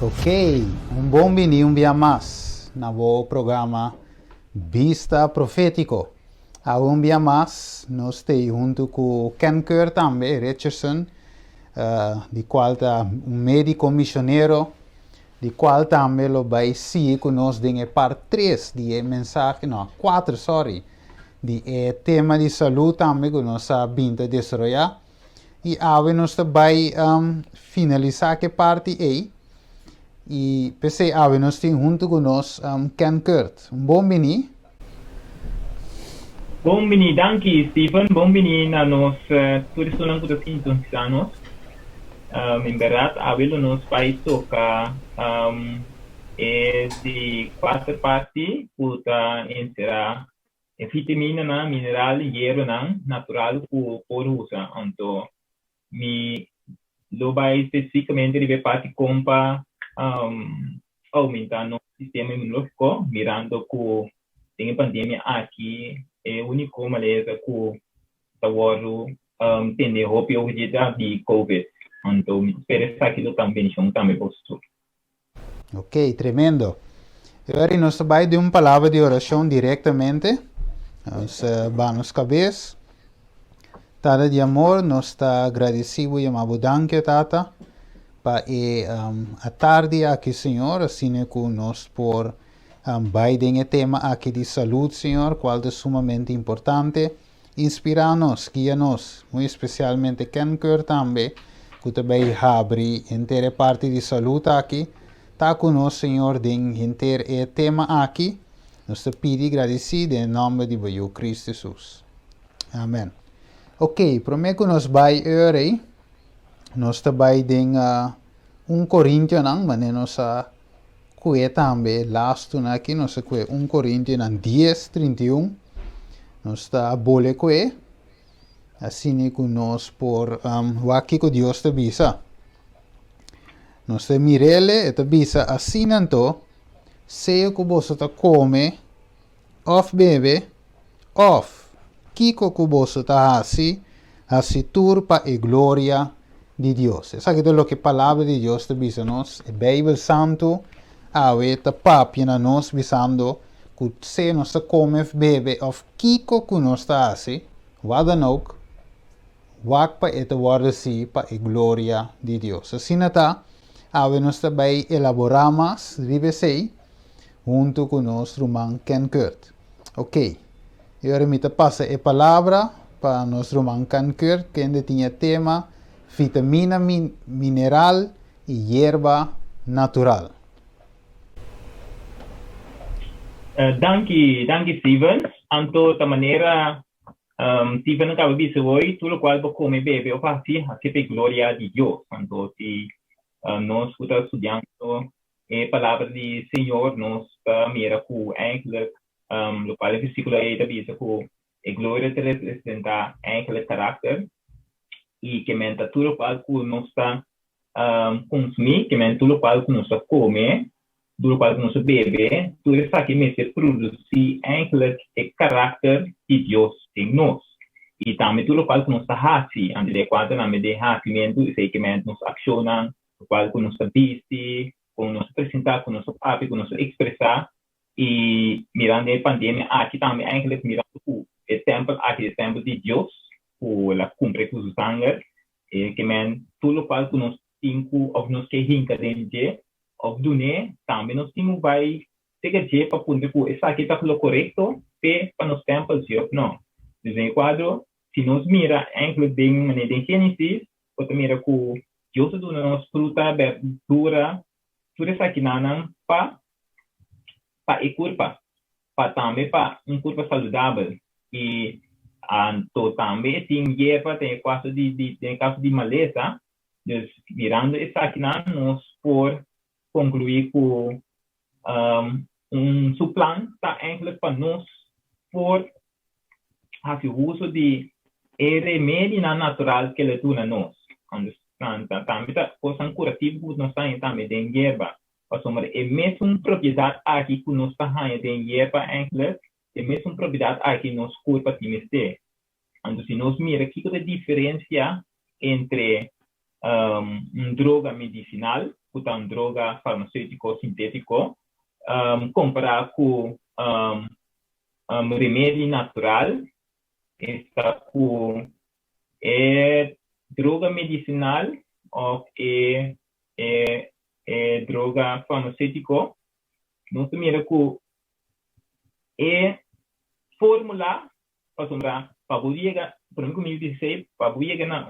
Ok, um bom dia, um dia mais, no programa Vista Profético. Há dia mais, nós estamos junto com Ken Kerr também, Richardson, de qual está médico missionário, de qual também lo vai ser que nós tem parte 3 de mensagem, não, 4, sorry, de tema de saúde também que nós sabemos desenvolver. E agora nós vai finalizar que parte aí. E pensei, nós temos junto com nós Ken Kurt. Bom dia. Bom menino, danke Stephen. Bom menino a nós, todos os anos que sintonizamos. Em verdade, a ver nos vai tocar de 4 partes, puta encerrar vitamina na mineral hierro na natural por usa. Então, mi lo vai especificamente de parte compa aumentar no sistema imunológico, mirando que tem pandemia aqui, é o único maneira que tem roupa hoje de COVID. Então, espero que aquilo também também posso. Ok, tremendo. Agora nós vai de uma palavra de oração diretamente. Nós vamos cabeça. Tada de amor, nós está agradecido e amado danke, tata, para a tarde aqui, Senhor, assim que nós por vai de tema aqui de saúde, Senhor, qual é sumamente importante. Inspira-nos, guia-nos, muito especialmente Ken Kerr também, que também abre inteira parte de saúde aqui. Está conosco, Senhor, em inteiro tema aqui. Nós te pedimos agradecido em nome de Cristo Jesus. Amém. Ok, prometo que nós vai aí. Nós também tem 1 Coríntios, mas nós cué também, last aqui, nós cué 1 Coríntios 10:31. Nós está bole cué. Assim que nós por o aqui que Deus te visa. Nós te mirele e te visa assim nanto, seja que você te come, of bebe, of kiko que você te assim turpa e glória de Deus. Essa é o que a palavra de Deus te visa nós, a Bíblia Santo, a te papi na nós visando que se nós te come, bebe, of kiko que nós te assim, wat dan ook, wakpa e te worden si pa e glória de Deus. Assim nata, nós também elaboramos, vive sei, junto com nosso irmão Ken Kurt. Ok, agora me passa a palavra para nosso irmão Ken Kurt, que ainda tinha tema vitamina mineral e erva natural. Danke Steven. Então, da maneira Steven acaba de dizer hoje, tudo qual você come bebe, eu faço a glória de Deus. Então, se nós estamos estudando a palavra de Senhor, nós mira que eigenlijk, o qual é versículo aí da Bíblia, que a glória te representa eigenlijk caráter, e que menta tudo qual que nós está consumir, que menta tudo qual que nós está comer, tudo qual que nós bebe, tudo isso aqui me se produzir eigenlijk o caráter de Deus em nós. E também tudo qual que nós está fazendo, antes de quando nós de fazimento, sei que nós acionamos, o qual que nós viste, com nós apresentar, com nosso papi, com nós expressar, e mirando a pandemia, aqui também eigenlijk mirando o templo, aqui o templo de Deus, o la cumpre com o sangue, que men tudo qual que nós temos, ou nós que rinca dentro, ou do né, também nós temos vai ter para poder que essa aqui está correto, para nos templos, não. Desenho quadro, se nós mira, eigenlijk bem maneira de Gênesis, ou mira que Deus do nos fruta, verdura, tudo isso aqui não para e curva, para também para curva saudável. E então também tem erva, tem caso de maleza, mirando isso aqui nós por concluir com suplante eigenlijk para nós por fazer uso de remédio natural que ele dá a nós. Também coisa curativa que nós temos também de erva. Mas é mesmo propriedade aqui que nós temos de erva eigenlijk, é mesmo propriedade aqui nos corpo de mistério. Então, se nós miramos aqui a diferença entre droga medicinal, portanto, droga farmacêutico sintético, comparar com remédio natural, está com droga medicinal ou droga farmacêutico. Nós mira com fórmula para chegar, por exemplo, como eu disse, para chegar na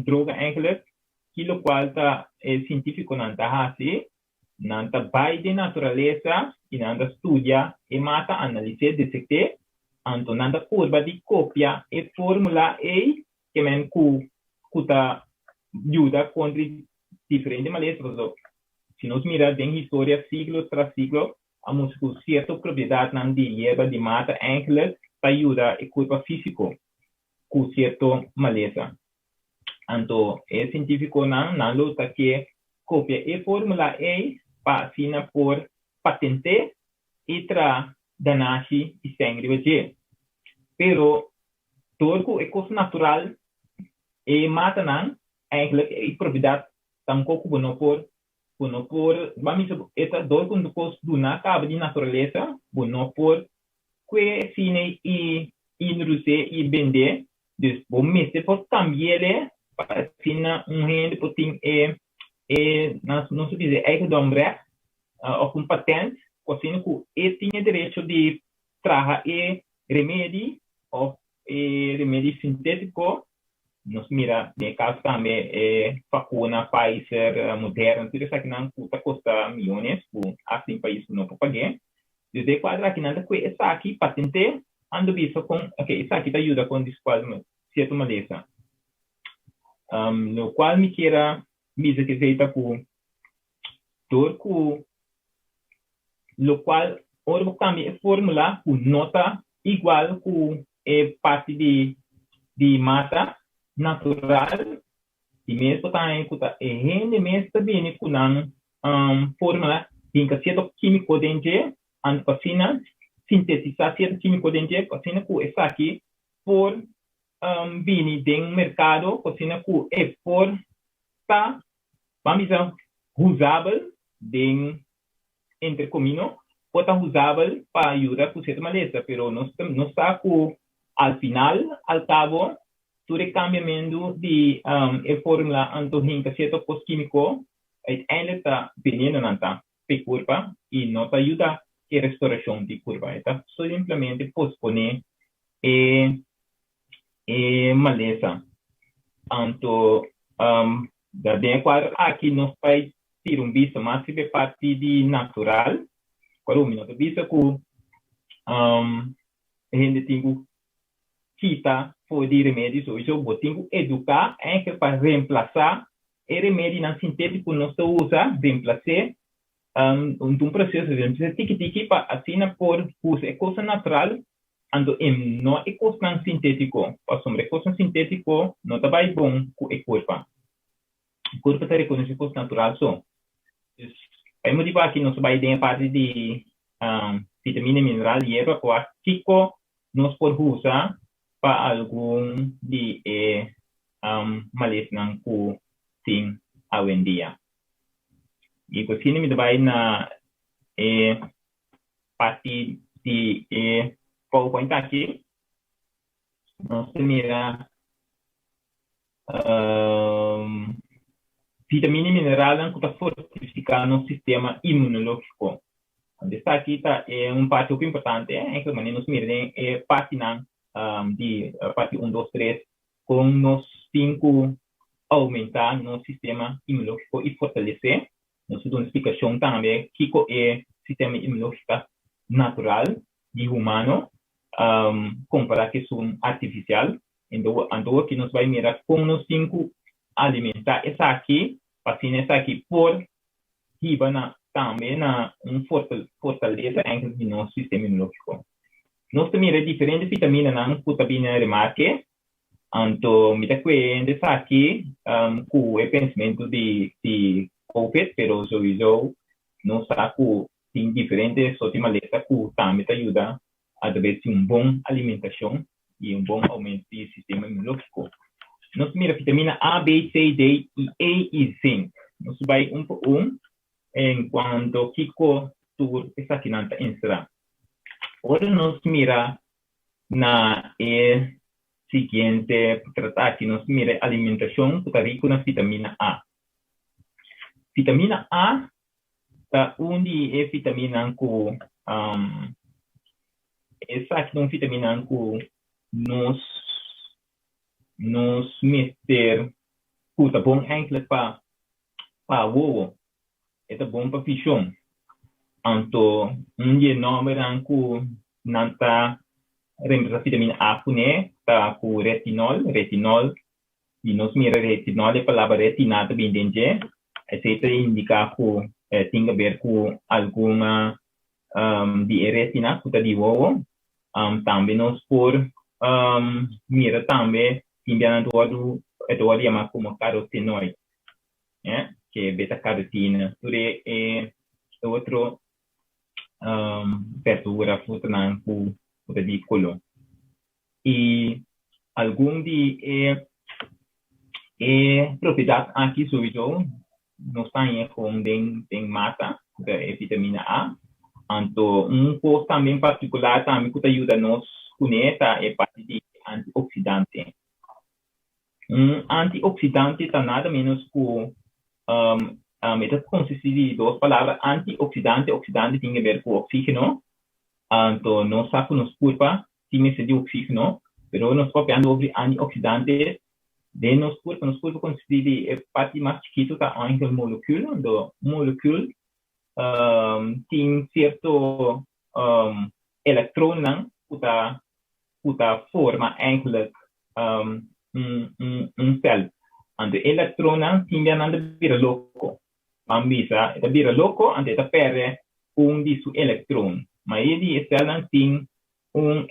droga enkele, que o qual está científico não está assim, não está vai de natureza e não está estudia e mata analisar dissecte, então não está curva de cópia e fórmula que men está ajuda contra diferentes malezas. Se nós mirarmos em história siglo tras siglo, a música certa propriedade não diria de mata enkele para ajudar o corpo físico com certa maleza. Então, o científico não luta que copia e fórmula para assinar por patente e tra danashi e sangue vegetal. Pero, todo é coisa natural e mata não, é propriedade tampouco bueno por vamos dizer, dois quando depois do na cabo de natureza, bueno por que cine e indústria e vender, dus vamos por cambiar para assinar rende por tem não se diz eigendom-recht ou patente, assim que tinha direito de trazer remédio ou remédio sintético. Nos mira, de caso também, vacuna, Pfizer, Moderna, tudo isso aqui não custa milhões, assim país não pode pagar. Desde quadra aqui não que essa aqui patente, ando visto com, essa aqui te ajuda com desquadro, certa maneira. No qual me queira dizer que feita com turco, no qual ora cambia fórmula com nota igual com parte de mata natural e mesmo também com rende mesmo também com fórmula em que certo químico dentro a vacina sintetizar certo químico dentro vacina com essa aqui por vini dentro do mercado vacina com por tá vamos dizer usável dentro entre comino pode estar usável para ajudar com certa maneira, pero não está com al final al cabo tu recambiamento de fórmula antohinka certo químico uiteindelijk está veneno nanta pe curva e não te ajuda a restauração de curva. Está só simplesmente posponer maleza. Então, da quadro aqui nós vai ter visto mais de parte de natural. Quando o minuto visto que a gente tem kita for de remédios hoje eu vou ter que educar para reemplaçar o remédio não sintético não se usa reemplaçar processo de reemplaçar tiki para assinar por uso é coisa natural ando não é coisa não sintético para sobre coisa sintético não está bem bom com o corpo está reconhecido coisa natural só aí motivar aqui não se vai ter parte de vitamina mineral e erva com a chico nós por usar para algum de malestar que tem hoje em dia. E por fim, me vai na parte de PowerPoint aqui. Nós mira vitamina mineral que está fortificando no sistema imunológico. Esta aqui é parte muito importante, que nós miramos parte de parte 1, 2, 3, com nos 5 aumentar no sistema imunológico e fortalecer. Nós temos uma explicação também que é o sistema imunológico natural de humano, comparado com artificial. Então, aqui nós vamos mirar como nos 5 alimentar essa aqui, vacina essa aqui, por também fortaleza em nosso sistema imunológico. Nós temos diferentes vitaminas que também remarque. Então, me dá conta aqui com o pensamento de COVID, pero eu não sei que tem diferentes sotimaletas que também ajuda a ter uma boa alimentação e bom aumento do sistema imunológico. Nós mira vitamina A, B, C, D, E e zinc. Nós vai por enquanto Kiko tur essa aqui na Instagram. Ora nós mira na seguinte tratar aqui nós mira alimentação que está rico na vitamina A. Vitamina A tá onde é vitamina que essa aqui não vitamina que nos meter puta bom eigenlijk para o é bom para fichão. Anto dia nome ranku nanta representa vitamina A né tá com retinol e nos mira retinol é palavra retina também dentro aceita indicar que tem a ver com alguma de retina que tá de ovo também nos por mira também enviando do chama como carotenoide que é beta-carotina é outro verdura fruta não de color e algum de propriedade aqui sobre não está com tem mata é vitamina A então coisa também particular também que ajuda nos conecta é parte de antioxidante antioxidante está nada menos que esta consiste de duas palavras antioxidante oxidante tem a ver com oxígeno então não sabe nos culpa se de oxígeno pero nos copiando sobre antioxidante de nos culpa consiste de parte mais chiquito da ainda molécula do molécula tem certo elétron que forma eigenlijk cel ante elétron tem anda vira louco ambisa eta vira louco ante eta perde de su elétron mas ele cel tem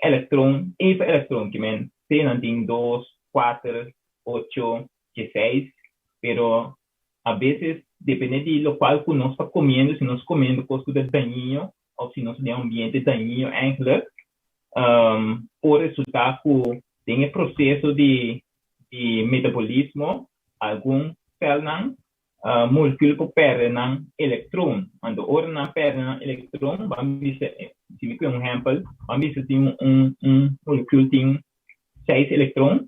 elétron elétron que men tem 2, 4, 8, 16 pero a veces depende de lo cual que nós está comendo se nós comendo coisa daninho ou se nós tem ambiente daninho eigenlijk por resultar que tem processo de metabolismo algum cel não molécula perde não elétron quando ora não perde não elétron vamos dizer se me exemplo vamos dizer tem molécula tem 6 elétrons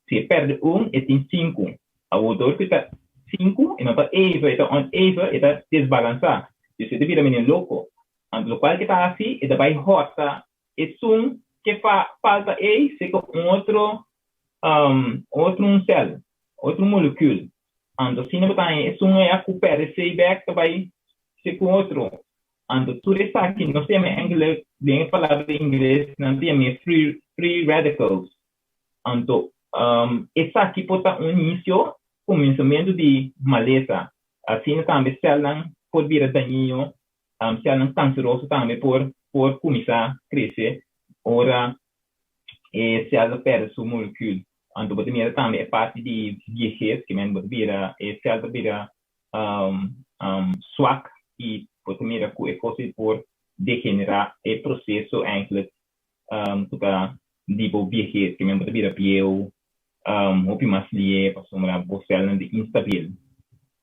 se perde e tem 5 a outra que está 5 e não está está desbalançar isso é devido a menino louco quando o qual que está assim e vai rota e que falta se com outro cell outro molécula então se não tem é a cooperar se back vai ser com outro então tudo isso aqui não sei em inglês bem palavra em inglês não tem free radicals então essa aqui pode ser início começamento de maleza assim também cell não pode vir daninho cell não canceroso também por começar a crescer ora cell perde sua molécula então pode vir também parte de vejez que men pode vir cell vira swak e pode vir coisa por degenerar o processo eigenlijk de vejez que men pode vir piel ou mais lié para sombra cell de instável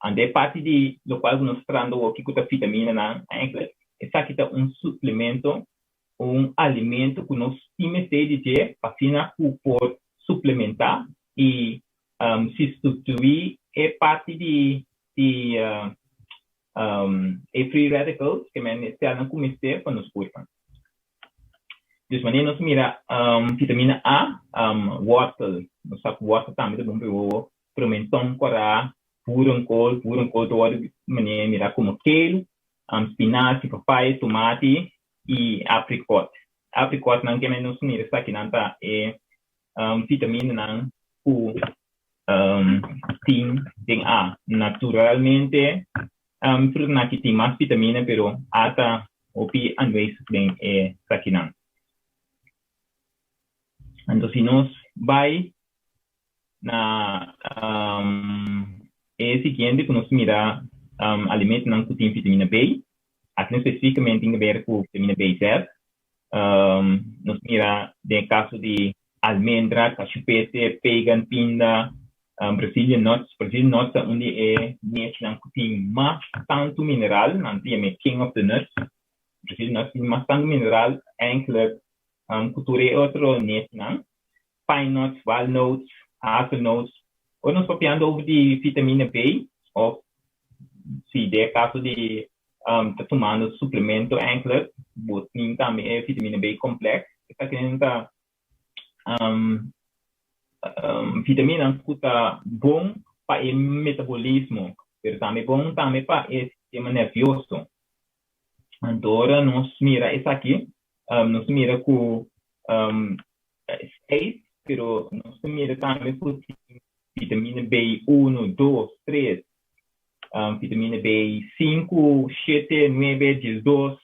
ande parte de lo qual nós trando aqui com a vitamina na eigenlijk essa aqui é suplemento alimento que nós temos de ter para por suplementar e substituir parte de free radicals que não comecei para nos corpo. Dus wanneer nós mira vitamina A, wortel, nós sabe wortel também é bom para o pimentão cora, puruncol todo maneira mira como kale, spinach, papaya, tomate e apricot. Apricot não que nós mira está aqui não tá vitamina não tem A. Naturalmente fruta não que tem mais vitamina, pero ata opi anvez bem está aqui não. Então se nós vai na seguinte que nós mira alimento não que tem vitamina B, aqui especificamente tem a ver com vitamina B7. Nós mira no caso de almendra, cachupete, pegan, pinda, Brazilian nuts onde é net não tem mais tanto mineral, não tem king of the nuts. Brazilian nuts tem mais tanto mineral, enkele cultura outro net não. Pine nuts, walnuts, hazelnuts. Ou nós copiando over de vitamina B, ou se der caso de tá tomando suplemento enkele, botin também é vitamina B complexo. Está querendo vitamina que está bom para o metabolismo, mas também bom também para o sistema nervioso. Agora, nós mira isso aqui, nós mira com 6, mas nós mira também com vitamina B1, 2, 3, vitamina B5, 7, 9, 12,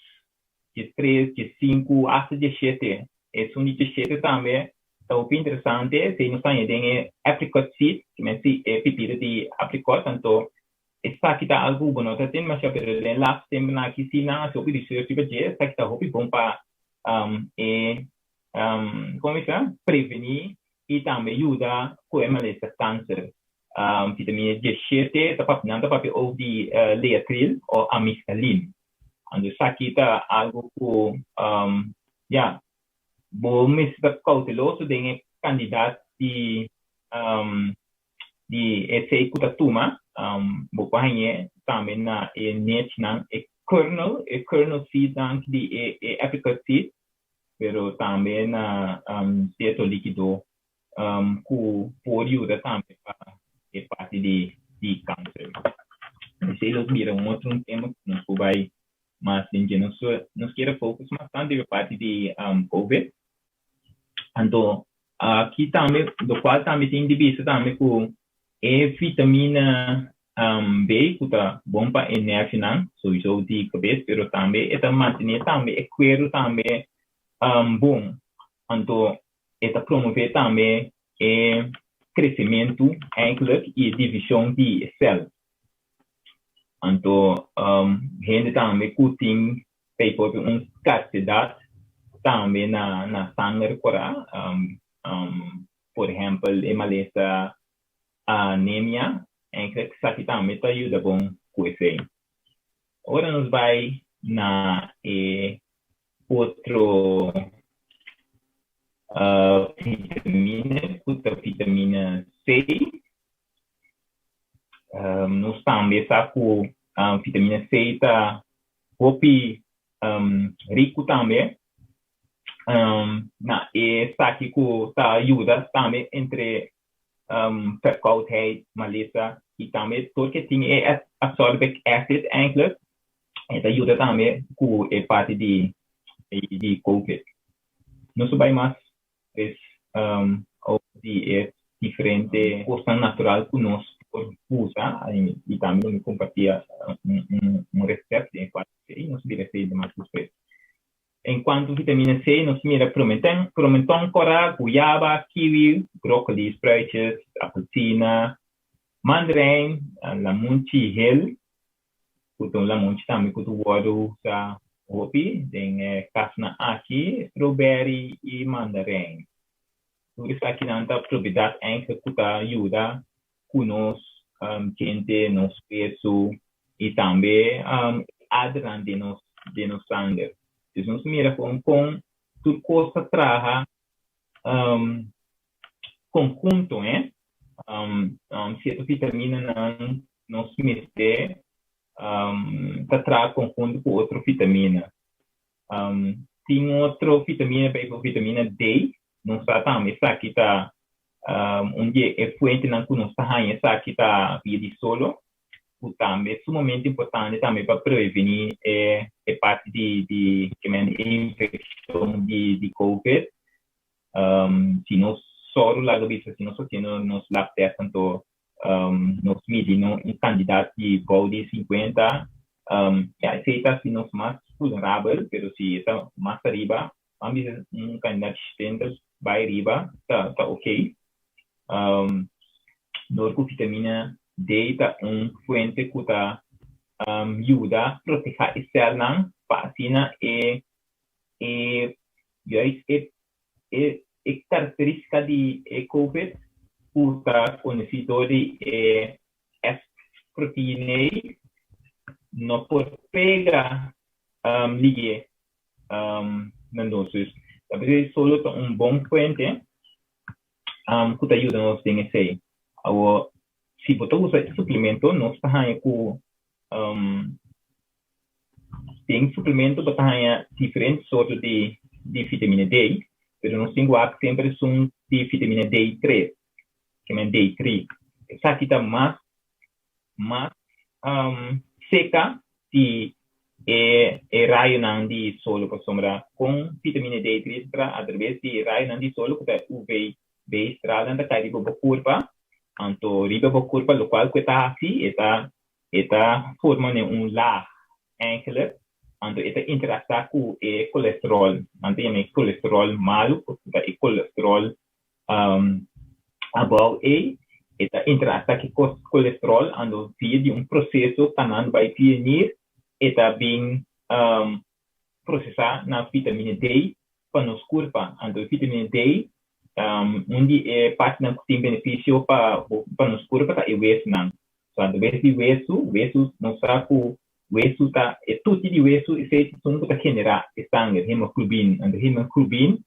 13, 5, até 17. Esse um de 17 também. Então, o interessante é que nós temos apricot seed, que é pepita de apricot, então, essa aqui está algo bom, nós temos mas já lá sempre na piscina, sobre research tipo de, essa aqui está bom para como é que é? Prevenir e também ajudar com a câncer. Vitamina D7, está para papel ou de leatril ou amiscalina. Então, isso aqui está algo que, bom, mas está cauteloso de candidato de esse que toma, bom, também na net na kernel seed de apricot seed, pero também na certo líquido que pode ajudar também para a parte de câncer. Se eles viram outro tema que não vai mais em nós queremos focar bastante na parte de COVID. Então, aqui também, do qual também tem divisão também com vitamina B, que está bom para a energia, não? Só de cabeça, mas também está manter também o cuero também bom. Então, está promover também crescimento e divisão de células. Então, gente também que tem, por capacidade também na sangue corporal, por exemplo, hemalesa, anemia, que isso aqui também está ajuda bom com isso aí. Agora nós vai na outro vitamina C. Nós também sabemos que vitamina C está rico também. Essa aqui que está ajuda também entre percautei, maleza e também tudo que tem ascorbic acid, enkele, ajuda também com a parte de COVID. Não vai mais de diferente coisa natural que nós usa e também me compartilha receita de parte e nós diremos de mais respeito. Enquanto vitamina C, nós mira pimentão, coral, goiaba, kiwi, brócolis, sprouts, apelsina, mandarim, lamunchi, hel, então lamunchi também que tu pode usar hopi, tem casna aqui, strawberry e mandarim. Tudo isso aqui não está propriedade em que tu ajuda com nós, gente, nos peso e também adran de nos sangue. Então, nós mira com tudo coisa traja conjunto, certa vitamina não nos mete tratar conjunto com outra vitamina. Tem outra vitamina, por vitamina D, não está também, essa aqui está onde é fuente não que nós está essa aqui está via de solo. Também é sumamente importante também para prevenir a parte de infecção de COVID. Se nós só lá do bicho, se nós só temos nos lab test, então nós medimos candidato de body 50, aceita se nós mais vulnerável, mas se está mais arriba, vamos candidato de 70 vai arriba, tá ok. Nós com vitamina D está fuente que está ajuda a proteger a célula, vacina característica de COVID puta conhecido de S-proteína não por pegar ligue na dosis. Talvez só bom fuente que te ajuda nos em esse. Agora, se você usa suplemento, nós está com tem suplemento que tem diferentes sortes de vitamina D, mas nós temos sempre são de vitamina D3, que é D3. Essa aqui está mais seca de raio não de solo para sombra com vitamina D3 para através de raio não de solo que é UV B estrada anda cai riba curva anto riba curva lo qual que está assim está formando lá enkele anto está interacta com o colesterol anto é colesterol malo porque o colesterol above está interacta com o colesterol anto via de processo canal vai finir está bem processado na vitamina D para nos curva anto vitamina D onde parte não tem benefício para nos curva tá e o não so anto o não sabe o tá é tudo de o esse são que genera sangue hemoglobina anto hemoglobina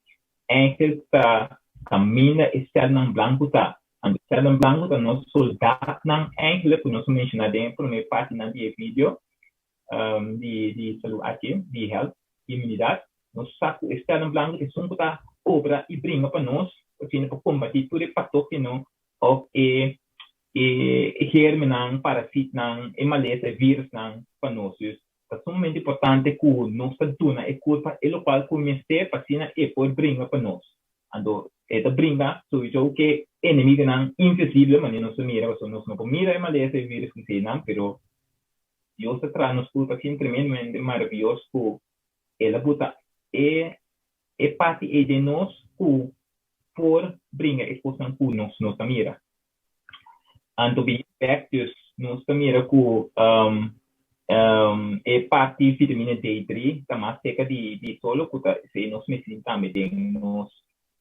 é que tá camina externo branco tá anto externo branco tá nos soldado não é que nós mencionar dentro primeira parte na vídeo de saúde, de health, de imunidade, nós saco externo branco que são para obra e brinca para nós, para combater tudo o patógeno ou germe não, parasita não, maleta, vírus não, para nós. É sumamente importante que nós tuna e culpa e local que o vacina e por brinca para nós. Ando, esta brinca, so eu que inimigo não invisível, mas nós não mira maleta e vírus que se não, pero Dios te trae nos culpa simplesmente maravilhoso que ela bota parte de nós que por brincar e coisa que nós mira. Anto bem infectious nós mira que parte vitamina D3 tá mais seca de solo que se nós necessitamos de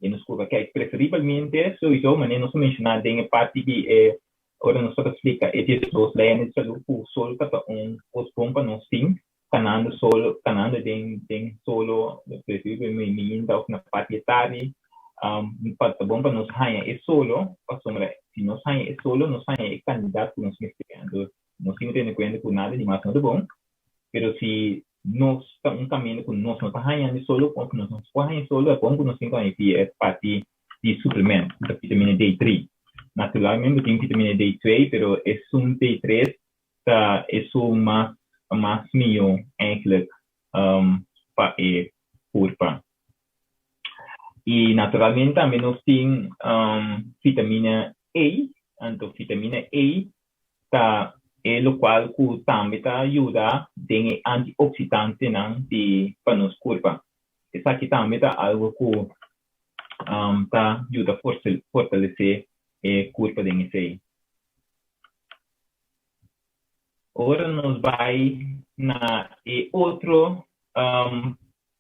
nos culpa que preferivelmente so isso mas nós mencionar de parte de ora nós só explica dos lentes do solo para os pompa não sim canando tem solo preferivelmente na parte tarde para bom para nós ganhar é solo para sombra se nós ganhar é solo nós ganhar é candidato nós mesmo nós temos que ter conta com nada de mais nada bom pero se nós está caminho com nós não está ganhando solo porque nós não ganhar solo é bom que nós temos que é parte de suplemento da vitamina D3 naturalmente tem vitamina D2, pero es un D3 que es un más mío eigenlijk para curva. Y naturalmente también nos tiene vitamina E, entonces vitamina E está lo cual también ayuda en antioxidante para nos curva. Es aquí también algo que ayuda a fortalecer curva de NSA. Agora nos vai na outro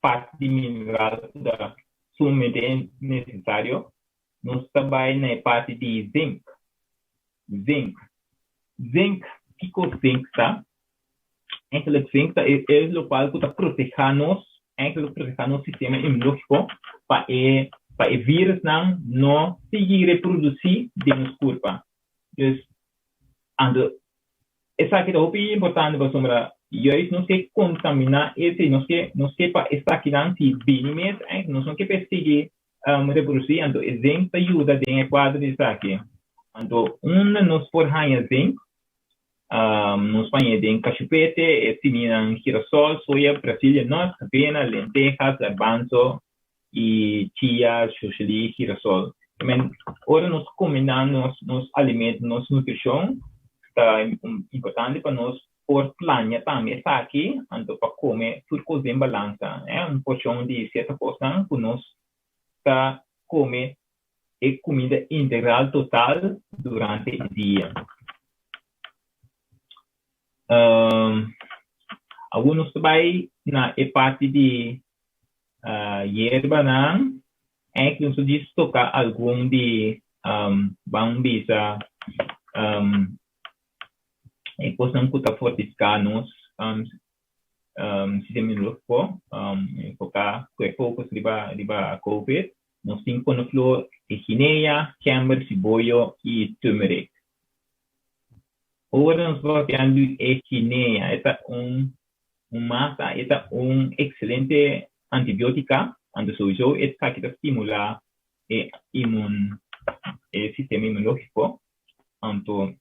parte de mineral da sumamente necessário. Nós também na parte de zinc. Zinc, que é zinc, tá? Aquele zinc tá, é o qual está protegendo o sistema imunológico para vírus não se reproduzir de nos curva. Então, essa aqui é muito importante para sombra. E aí não se contaminar esse, não se para essa aqui não se bem não se perseguir reproduzir. Então, o zinc ajuda em quadro disso aqui. Então, nos por ganhar zinc, nos põe em cachupete, semina girassol, soja, brasília, nós, avena, lentejas, garbanzo, e chia, xuxili, girassol. Agora nós combinamos nos alimentos, nossa nutrição, está importante para nós por planear também está aqui, então para comer tudo coisa em balança, porção de certa porção que nós está comer comida integral total durante o dia. Alguns vai na parte de hierba não é que nós diz tocar algum de vão bisa e possam kuta fortificar nos sistema imunológico, focar focus riba COVID, nos tem quando flor echinacea, camber, cibollo e turmeric. Agora nós vamos ver a echinacea, esta massa, esta excelente antibiótica, ando sowieso esta que estimula sistema imunológico. Então,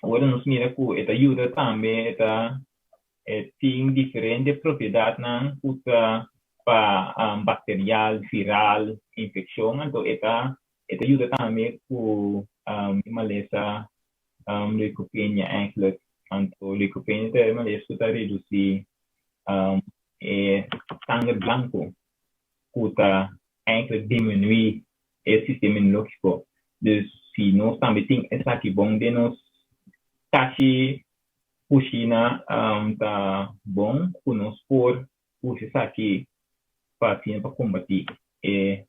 agora nós mira que esta ajuda também, esta tem diferentes propriedades para bacterial, viral, infecção. Então, esta ajuda também com maleza leucopenia eigenlijk. Então, leucopenia é maleza que reduzir sangue branco, que eigenlijk diminuir o sistema imunológico. Dus, se nós também temos essa aqui bom de nós taxi puxina tá bom com nós por puxa aqui para combater e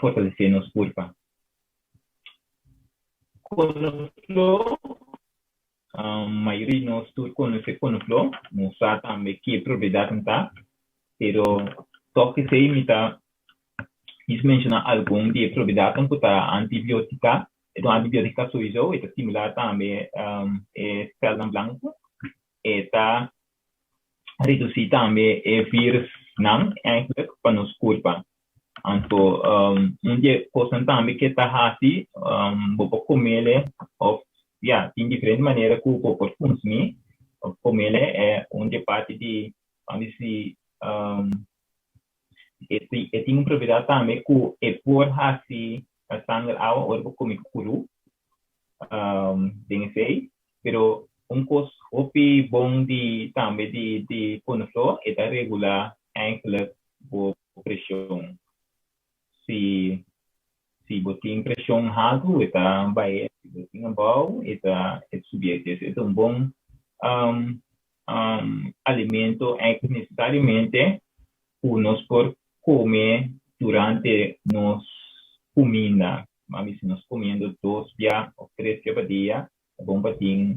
fortalecer nos corpo. Conoflo, maioria de nós tudo conhece conoflo, não sabe também que propriedade está, pero só que se imita isso menciona algum de propriedade que está antibiótica. Então, antibiótica sowieso, está estimular também célula branco, está reduzir também vírus não, eigenlijk para nos corpo. Então, dia coisa também que está assim, vou comer ou tem diferentes maneiras que o corpo funciona. Comer é parte de, vamos dizer, tem uma propriedade também que é por assim sangue água ou vou comer cru, tem sei, pero coisa bom de também de conoflo é regular eigenlijk a pressão. Se botin pressão alta, está vai botin bom, está subir. É bom alimento necessariamente que nós por comer durante nos comida. Mas se nós comendo 2 dias ou 3 dias por dia, é bom para ter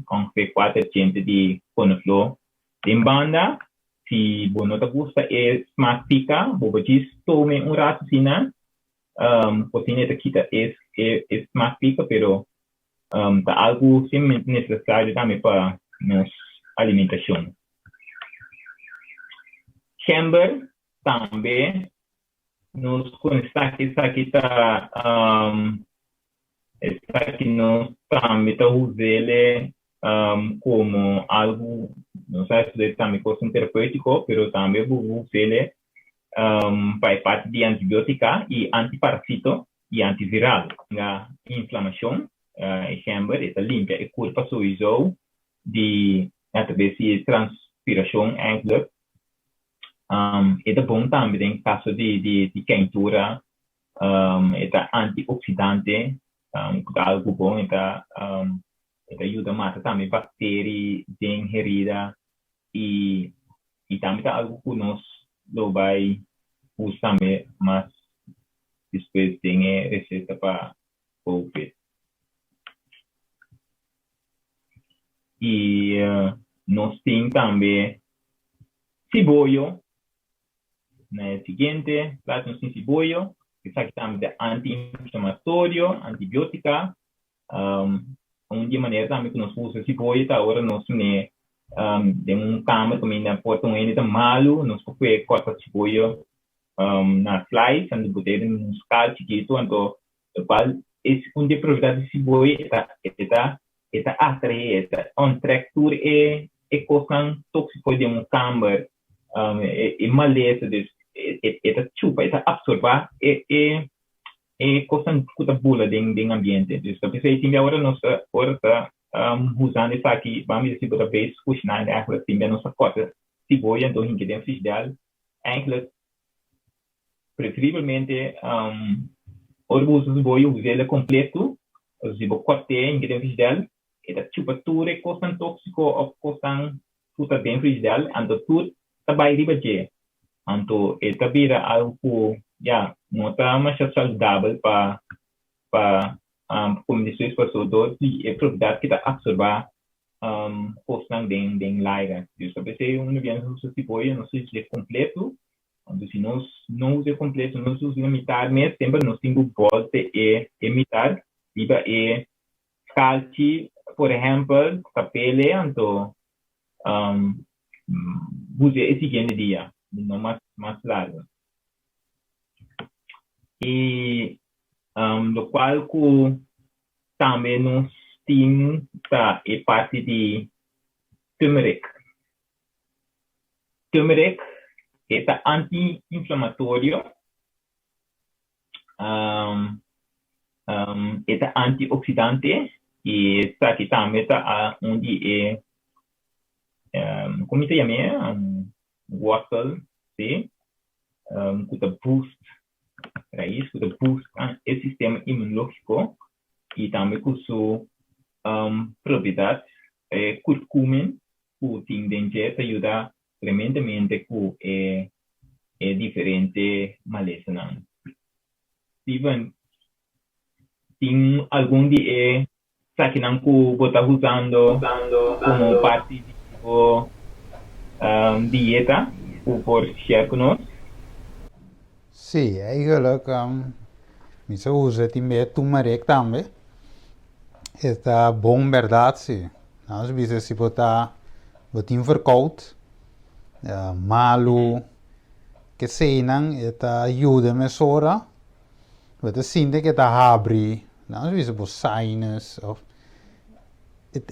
4% de conoflo. Em banda, se você não gosta é smack pica, você tome raciocínio, cozinha aqui é smack pica, pero tá algo simplesmente necessário também para nossa alimentação. Chamber também nos consta que essa aqui nós também está usando como algo, não sei se também como terapêutico, mas também usando para parte de antibiótica e antiparasito e antiviral. A inflamação, chamber, está limpa, é culpa sowieso de através de transpiração eigenlijk. É bom também em caso de quentura, é antioxidante, algo bom, ajuda a matar também bactérias herida e também algo que nós não vai usar também, mas depois tem receita para COVID. E nós temos também cibollo, né, seguinte, prato sem cibollo, que aqui também é anti-inflamatório, antibiótica, de maneira também que nós usamos cibollo, agora nós temos cama também na porta ainda malo, nós podemos cortar cibollo na slice, quando botar nos caldos chiquito, então esse de propriedade de cibollo está atrai, textura é coisa tóxica de camber, é maleza, é chupa, é absorver, é coisa que bula do ambiente. Então, por isso, agora nós usando isso aqui, vamos dizer, para ver se cozinhar, também nossa coisa cibolla, então, ingredientes dela, eigenlijk, preferivelmente, uso cibolla, usa ela completo, se você cortar ingredientes dela, é chupa tudo, é coisa tóxica, ou coisa que dentro dela, então, tudo vai riba de. Então, vira algo não está mais saudável para condições para todos e a propriedade que está absorver postan den laira. Dus dat is een bien so tipo não sei se é completo, quando se não usa completo, não usa metade, mas sempre nós temos volta e metade, liba e calci, por exemplo, capele, então usa esse seguinte dia, não mais largo. E do qual que também nós temos é parte de turmeric. Turmeric é anti-inflamatório, é antioxidante e está aqui também está onde como se chama, water, sim, que boost raiz, que boost o sistema imunológico e também com sua propriedade curcumin, que tem dentro ajuda tremendamente com diferente maleza. Steven, tem algum dia que não está usando como parte de dieta por share conosco? Sim, eigenlijk se usa também turmeric também. Está bom, verdade, sim. Às vezes se botar verkoud, malu, que sei não, está ajuda me sora. Você sente que está abre, às vezes por sinus of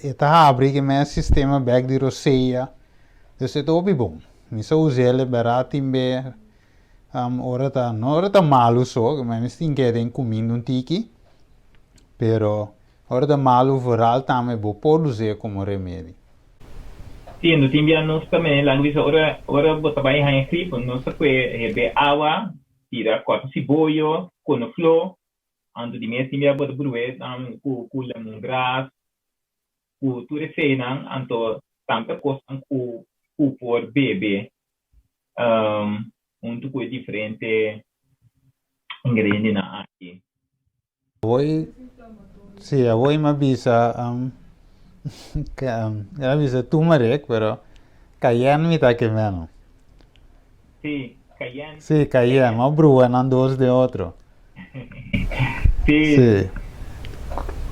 está abre que meu sistema back de roceia. Dus het ook bom. Misa usele barato também. Ora tá malu só, mas misschien que tem comendo tiki, pero ora tá malu vooral também bo pode usar como remédio. Sim, no time nós também lá no ora bota bem a gripe, nós pode beber água, tira quatro cebola, com flor, ando de mês time bota bruet, com lemongrass, com tudo feina, ando tanta coisa com por beber. Coisa diferente ingrediente na aqui. Voy me avisa avisa turmeric, pero cayenne me está que menos. Sí, cayenne. Sí, cayenne, mas brua não dos de outro. Sí.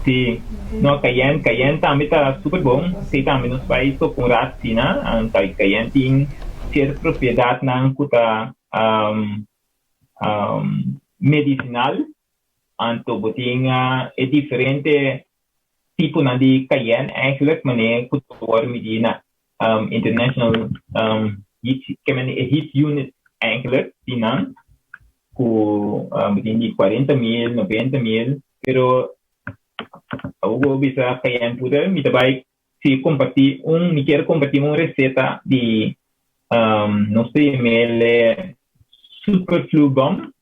Sí. No, cayenne também está super bom. Sim, também nos países com ratina, então cayenne tem certa propriedade na cuta medicinal, então botinha é diferente tipo de cayenne, eigenlijk meneer kutor medina international que heat unit eigenlijk dinan ku botinha 40.000, 90.000, pero o bisa cayenne puder me também se compartilhar me quer compartilhar uma receita de não sei ml superflu gum,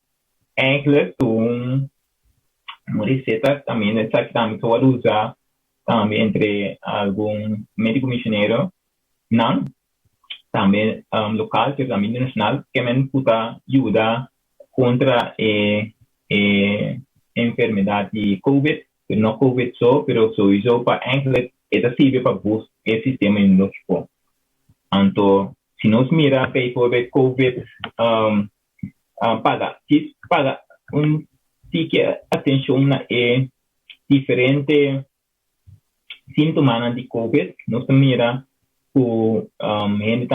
eigenlijk uma receita também essa que também pode usar também entre algum médico missionário não também local que também nacional que também pode ajudar contra enfermidade de COVID, não COVID só, pero sowieso para eigenlijk é serve para boost o sistema imunológico. Então se nós mira para COVID paga atenção na diferente sintomas de COVID, nós mira o gente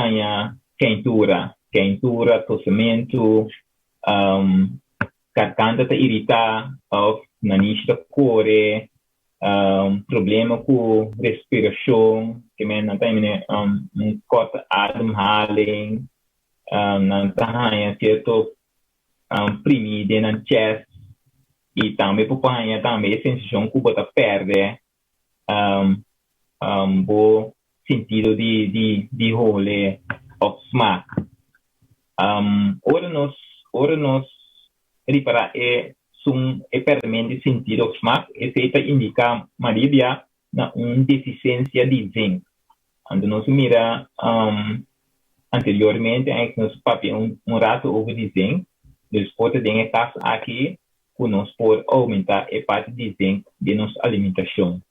tem tossamento, garganta está irritada, nariz está corre, problema com respiração, que não tem corta ademhaling, não tem certo primido na chest e também por panha também sensação que bota perde bom sentido de role of smack. Ora nós reparar perdimento de sentido of smack e feita indica Maria na deficiência de zinc. Quando nós mira anteriormente nós papel rato over de zinc Dus outra dingen caso aqui, que nós pode aumentar a parte de zinco de nossa alimentação.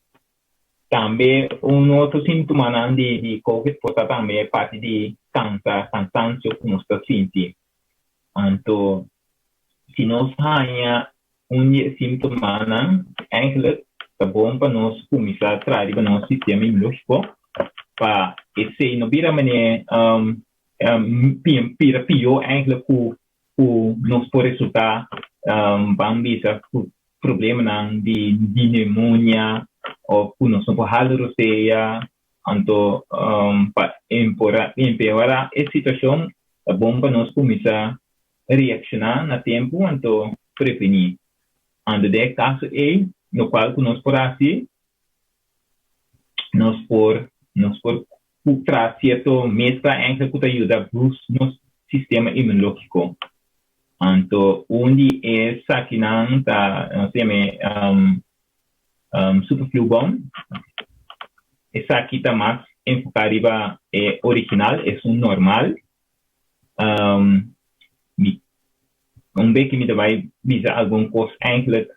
Também, outro sintoma de COVID pode ser também a parte de cansaço que nós está sentindo. Então, se nós temos sintoma, eigenlijk, é bom para nós começar a trabalhar no nosso sistema imunológico, para esse não vira maneira pior eigenlijk que nós pode resultar vamos problema de pneumonia ou que nós não podemos roceia, então para empeorar a situação é bom para nós começar a reaccionar no tempo, então prevenir. Ando de caso no qual nós podemos nós por trazer certo mescla eigenlijk que ajuda no sistema imunológico. Então, onde é aqui não tá superflubom, essa aqui tá mais enfocada é original, é normal. Bem que me vai visar algum coisa eigenlijk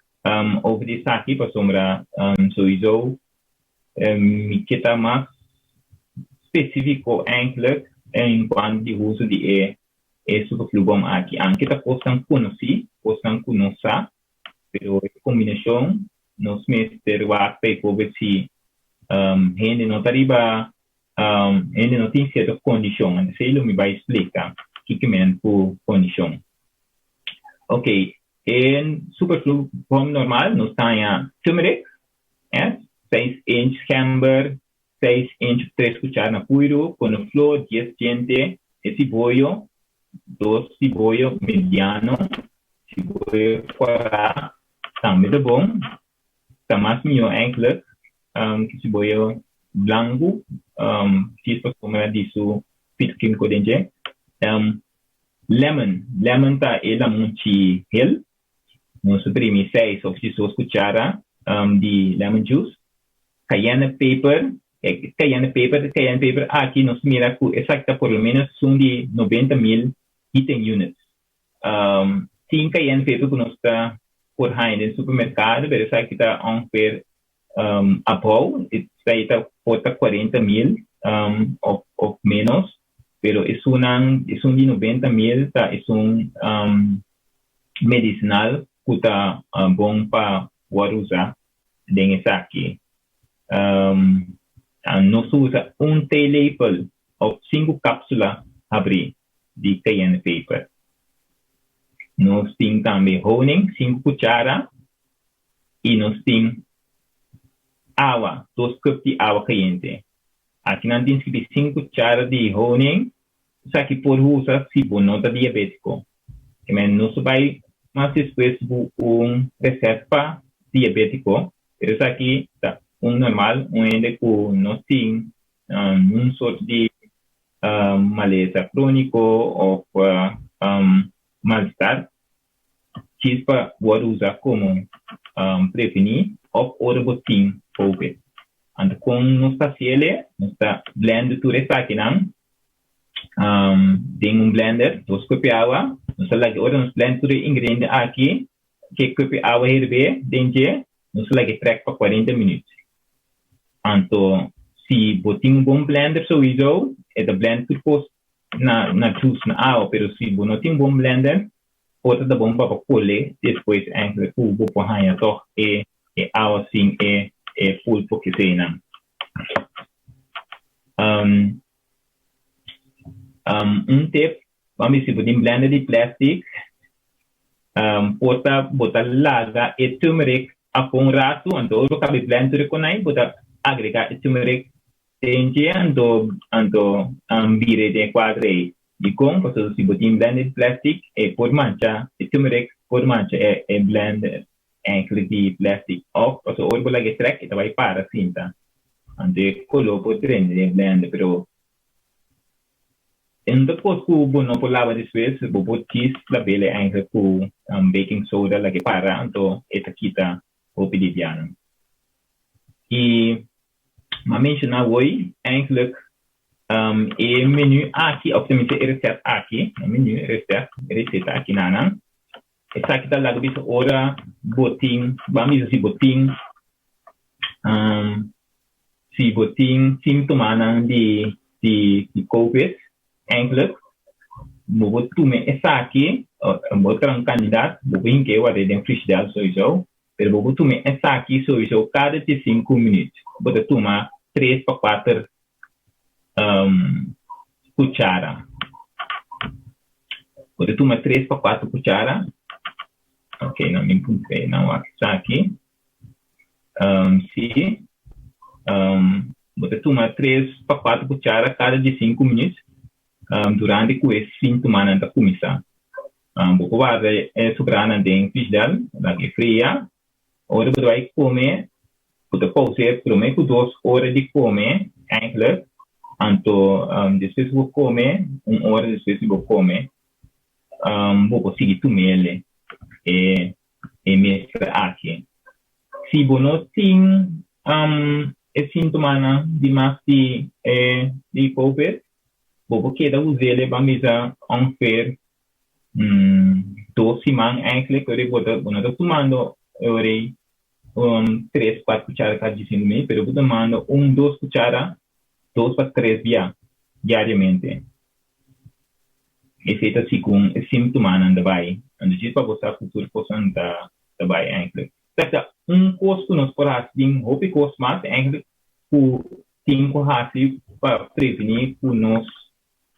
over essa aqui para sombra sowieso me queda mais específico eigenlijk em quanto de uso de superflubom aqui. Anche tá postam conhecer, pero a combinação nos mestre vai para ver se gente não tá riba, gente não tem certa condição. Então, ele me vai explicar o que é por condição. Ok, em superflubom normal nós temos turmeric, 6 inch camber, 6 inch 3 cucharadas na puiro, con flor, 10 dientes, cebolla, 2 cebolla mediano, cebolla quadrada, também é bom. Também melhor eigenlijk, cebolla blanco, se for como disso, fitoquímico dentro. Lemon tá ela muito hel, nós suprimimos 6 ou 6 cucharadas de lemon juice. Cayenne pepper aqui nós mira que exacta por lo menos são de 90.000 heating units. Sim, cayenne pepper que nós está por aí no supermercado, mas essa aqui está ongeveer apple, está por 40.000 ou menos, pero é um de 90.000, é medicinal que está bom para usar dentro aqui. Nós usa teelépel ou 5 cápsulas abrir de cayenne pepper. Nós temos também honey, 5 cucharadas, e nós temos água, 2 copos de água quente. Aqui nós temos que 5 cucharadas de honey, isso aqui por usar se você não está diabético. Mas nós vai mais depois receita diabético, pero isso aqui está normal, onde nós temos sorte de maleza crônico ou mal-estar, que para usar como prevenir ou botim COVID. Então, com nós pacientes, nós está blend tudo isso aqui tem blender, 2 copos de água, nós nós blend tudo ingrediente aqui, que copo de água herve dentro, nós track para 40 minutos. Então, se você tem bom blender, sowieso, é da blend tudo na juice, na água, pero se você não tem bom blender, pode dar bom para colher, depois, eigenlijk, o bom para toch, água assim, full porque sei não. Tip, vamos se você blender de plástico, pode botar laga e turmeric a um rato, então eu acabei blender com aí, botar agregar turmeric dentro, então vire de quadro de com, porque se você blender de plástico, por mancha, turmeric por mancha blender de plástico, ou porque o orbo lagi track, então vai para assim, tá? Então coloco treino de blender, pero depois que o não por lava depois, o botis la bele eigenlijk com baking soda lagi para, então esta kita o pedidiano. E maar mencionar hoje eigenlijk menu aqui, of tenminste recept aqui, menu recept aqui nanan, essa aqui tá lá bisa ora botin, vamos si botin, si botin simptomana de COVID, eigenlijk, bijvoorbeeld toen met essa aqui, een kandidaat, bijvoorbeeld que eu de frigidaire sowieso, pero bijvoorbeeld toen met essa aqui sowieso cada de 5 minutos, bijvoorbeeld toen maar 3 para 4 cuchara. Bijvoorbeeld toen maar 3 para 4 cuchara. Ok, não me encontrei, não está aqui. Sim. Você toma 3 para 4 cucharas cada de 5 minutos durante esse fim de semana da comissão. Você vai sobrar em frigidário, que fria. Agora você vai comer, você pode comer por 2 horas de comer, eigenlijk. Então, depois você comer, 1 hora depois você comer, você conseguir tomar ele. Mestre aqui. Se você não tem sintoma de mais de COVID, você quer usar ele para usar ongeveer 2 semanas eigenlijk. Você está tomando 3, 4 cucharadas cada 5 minutos, mas você tomando 1, 2 cucharadas, 2 para 3 dias diariamente. Esse é assim com sintoma daarbij. En dus is wat we zeggen, voor kosten daarbij eigenlijk. Dat kost nos voor haar ding, hoop ik kost maar eigenlijk voor ding voor haar para prevenir voor nos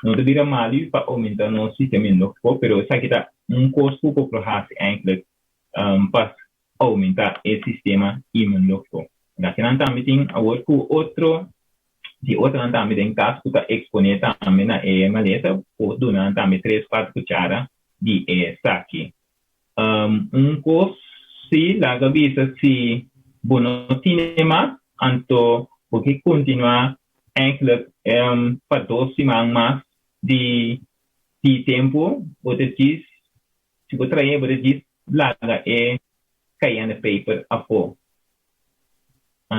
não deveria mal para aumentar nosso sistema imunológico, pero essa aqui está custo por haar eigenlijk para aumentar o sistema imunológico. Daqui não também tem agora com outro de outra também tem caso que está exponer também na maleta ou durante também 3, 4 cucharas de saque. Coisa se la cabeça se não tem mais, então porque continuar eigenlijk para 2 semanas mais de tempo, você diz, se você trazer, você diz, larga caindo paper a fora.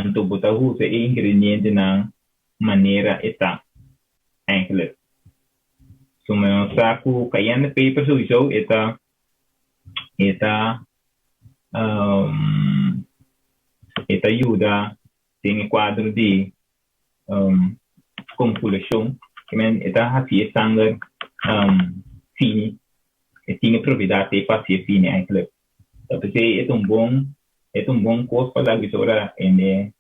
Então você usa o ingrediente na maneira está eigenlijk. So, meu saco caindo paper sowieso esta ajuda tem quadro de conclusão que men esta hacia sangue fine tem propriedade para ser fine eigenlijk. Então é bom coisa para dar visora em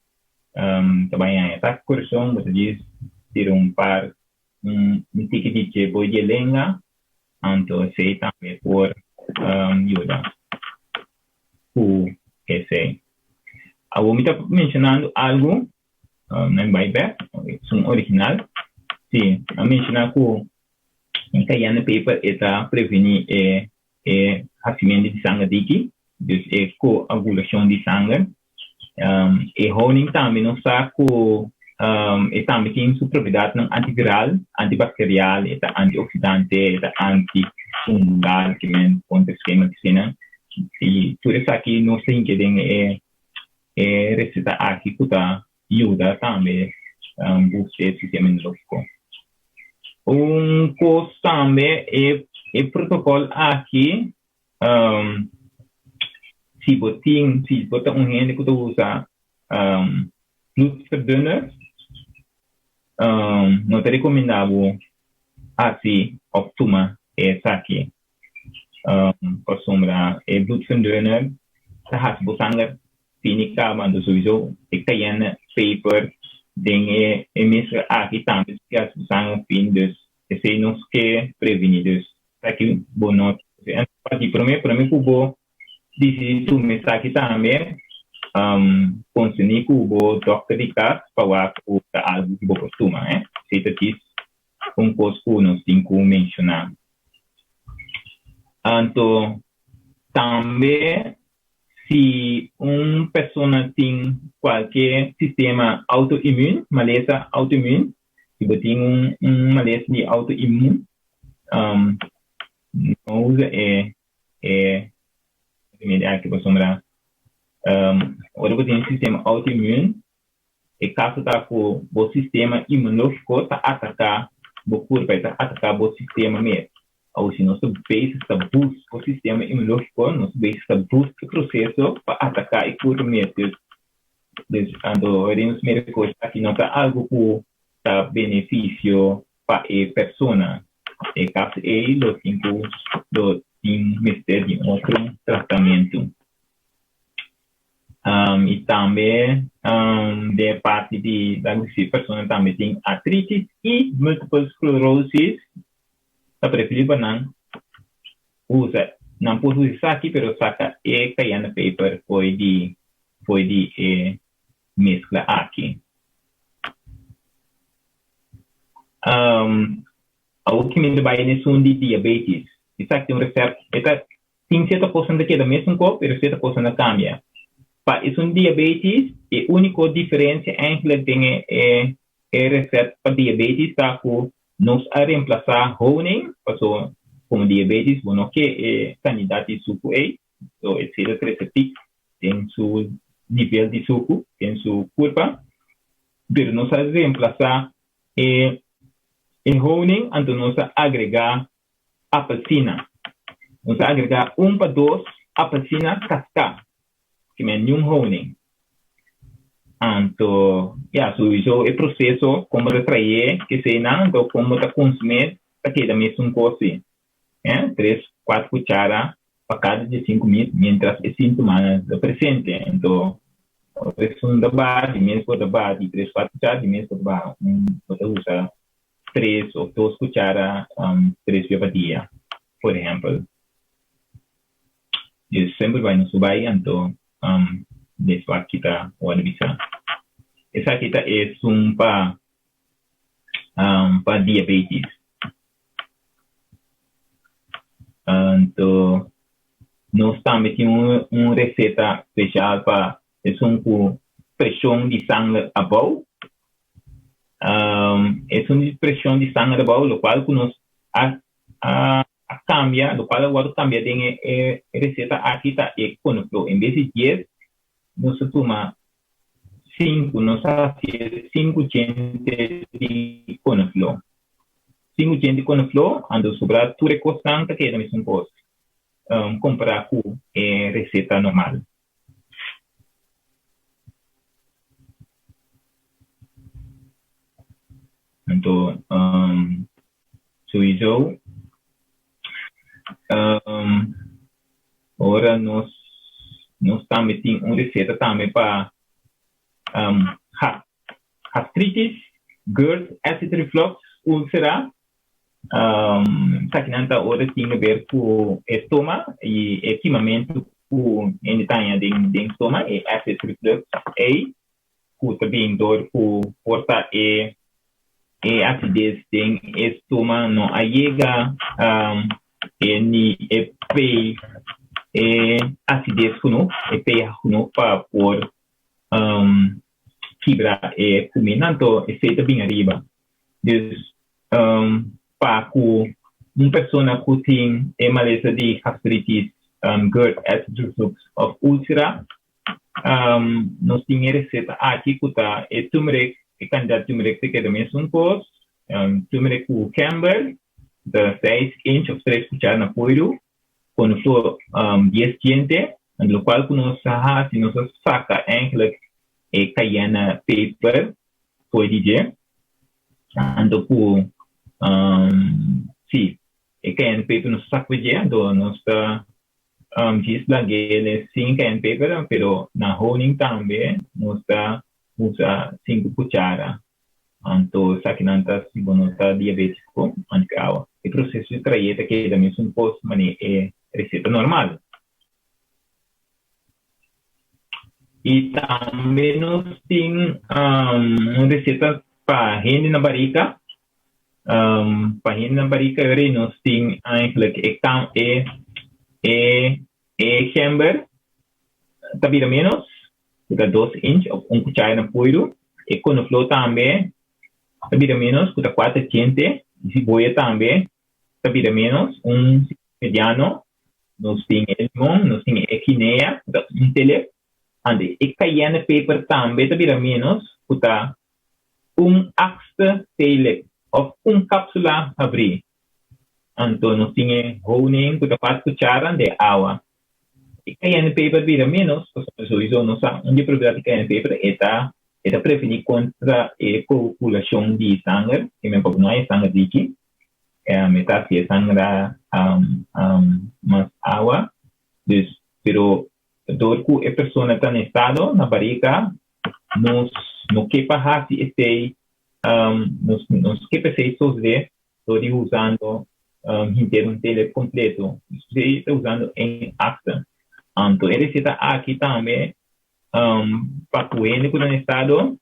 também esta correção você diz ter par ticket de boi de lenga então sei também por ajuda o que sei. Eu me está mencionando algo não vai ver som original sim a mencionar que em caiana paper está prevenir racimento de sangue daqui dus coagulação de sangue e honing também não saco e também tem sua propriedade antiviral, antibacterial, antioxidante, antifungal, que é contra esquema de cena. E tudo isso aqui não sei que tem receita aqui que ajuda também buscar o sistema imunológico. Coisa também é protocolo aqui se você tem gente que usa bloedverdunner, não é recomendável assim optuma essa aqui. Por sombra, bloedverdunner, se você sangue finica, mas sowieso caiana paper, tem mesmo aqui também se as sangue fin, dus esse não se prevenir, dus aqui bom note. Primeiro cubo disse tu mensagem também consumir cubo doctor de casa para o algo que você costuma se te diz coisa que nós temos que mencionar então também se pessoa tem qualquer sistema autoimune maleza autoimune se você tem maleza de autoimune não usa que você sombra ora você tem um sistema autoimune e caso está com o sistema imunológico está atacar o corpo está atacar o sistema mesmo ou se nosso base está busca o sistema imunológico, nosso base está busca o processo para atacar e curar meses. Quando os médicos aqui não está algo que está benefício para a pessoa. E caso aí, os cinco do mistério de outro tratamento. E também, de parte da pessoa também tem artrite e multiple sclerosis. A preferida não usa, não pode usar aqui, mas saca e caindo paper foi de mescla aqui. O que me vai nesse de diabetes. Isso aqui é research. Tem certa coisa que é da mesma coisa, mas certa coisa não cambia. Para isso diabetes, a única diferença entre tem é research para diabetes está com nos a reemplazar honing, então como diabetes, bueno que é candidato de suco é, então é ser receptivo, tem seu nível de suco, tem sua curva, mas nos a reemplazar em honing, então nos a agregar apelsina, nos a agregar para 2 apelsina casca, que é nenhum honing. Então, so isso é processo como retrair, que se não, então como está consumir, aqui da mesma coisa. 3, 4 cucharas para cada de 5 minutos, mientras é sintomas do presente. Então, é um debate, mesmo debate, 3, 4 cucharas, mesmo debate. Você usa 3 ou 2 cucharas, 3 vezes por dia, por exemplo. Isso sempre vai nos subir, então, desse aqui está o avisar. Essa aqui é para diabetes. Então, nós também temos uma receita especial para pressão de sangue abaixo. É uma pressão de sangue abaixo, o qual nós cambia, o qual agora cambia tem receita aqui está é conoflo. Em vez de 10, nós tomamos 5, nós fazemos 5 gente de conoflo. 5 gente de conoflo, ando sobrar tudo constante que é a mesma coisa. Comparar com a receita normal. Então, isso, agora nós também temos uma receita também para gastritis, GERD, acid reflux, úlcera. Sakinanta ora tinha a ver com estômago e equipamento com entanha de estômago e acid reflux e com também dor com porta e acidez de estômago não chega e acidez kuno e pH kuno para por fibra e combinando e feita bem arriba. Para uma pessoa que tem maleza de gastritis, GERD, acid reflux ou úlcera, nós temos receita aqui que está turmeric, candidato turmeric que é da mesma coisa, turmeric com camber, de 6 inch ou 3 cucharas na pollo, quando for 10 gente, no qual nós saca eigenlijk cayenne pepper, pode dizer, ando com sim, cayenne pepper no saco de ando, nós está diz lá que sim cayenne pepper, pero na honing também nós está usa 5 cucharas. Então, sa kinanta si bono ta diabético, ancawa. O processo de trajeto que é da mesma coisa, mas é receita normal. E também nós temos uma receita para rende na barriga. Para rende na barriga, nós temos eigenlijk camber, tabira menos, 2 inch ou 1 cuchara na pollo. E conoflo também, tabira menos, 4 gente. Cebolla também, tabira menos, mediano. Nós temos limão, nós temos equineia, tele. Ande, cayenne pepper também, tabira menos, axta tele, ou cápsula abrir. Então, nós tínhamos honing com 4 cucharas de água. E cayenne paper vira menos, sowieso não sabe onde propriedade cayenne paper é prevenir contra a coagulação de sangue, que mesmo não é sangue líquido, metade de sangue mais água, pero dor que a pessoa está em estado na barriga, no que para este nos que pensei sobre estou usando inteiro tele completo, estou usando em acta. Então, ele está aqui também para o único no estado,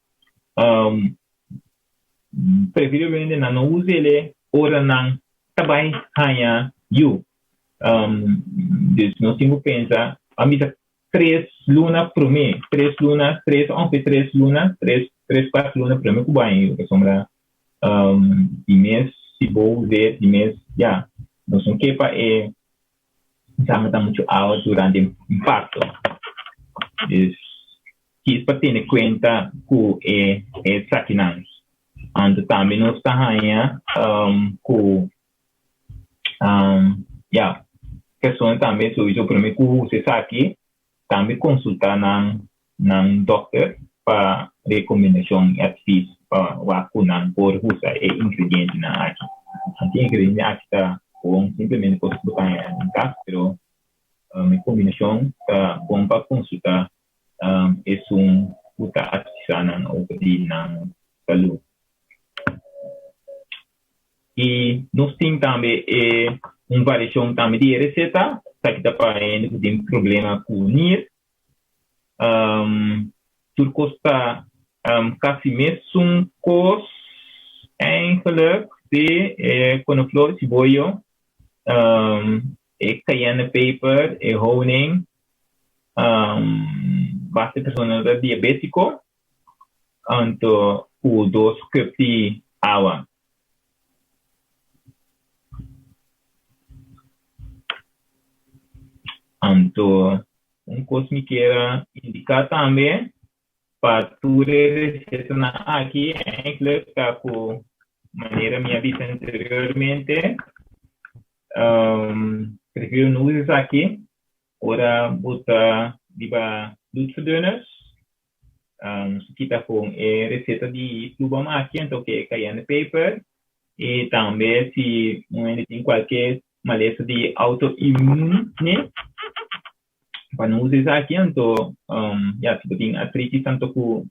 preferivelmente não use ele ora não também ganha you. Dus nós temos que pensar, a mim 3 lunas por mês, 3 lunas, 3 lunas, 4 lunas por mês que vai, que sombra de mês, se vou ver de mês, já, nós não quer para já está muito alto durante o impacto. Isso para ter em conta que é saquinante. Então também nós está com questão também sobre o primeiro que você aqui também consultar na doctor para recomendação e advice para vacinar por usar ingrediente na aqui. Aqui ingrediente aqui está bom, simplesmente posso botar em casa, pero a combinação está bom para consultar é puta artesana ou pedir na saúde. E nós temos também uma variação também de receita, que está para tem problema com o NIR. Tudo custa quase mesmo cost eigenlijk de conoflor, cebolla, cayenne pepper, honing, base personal diabético, então o 2 cups de água. Então, coisa que quero indicar também para tu receita aqui, que com maneira minha vida anteriormente, prefiro não usar aqui, ora botar diba doodverdunners, kita com receita de pluma aqui, então que é cayenne pepper, e também se tem qualquer maleza de autoimune, para não usar aqui, então, se tem artrite tanto com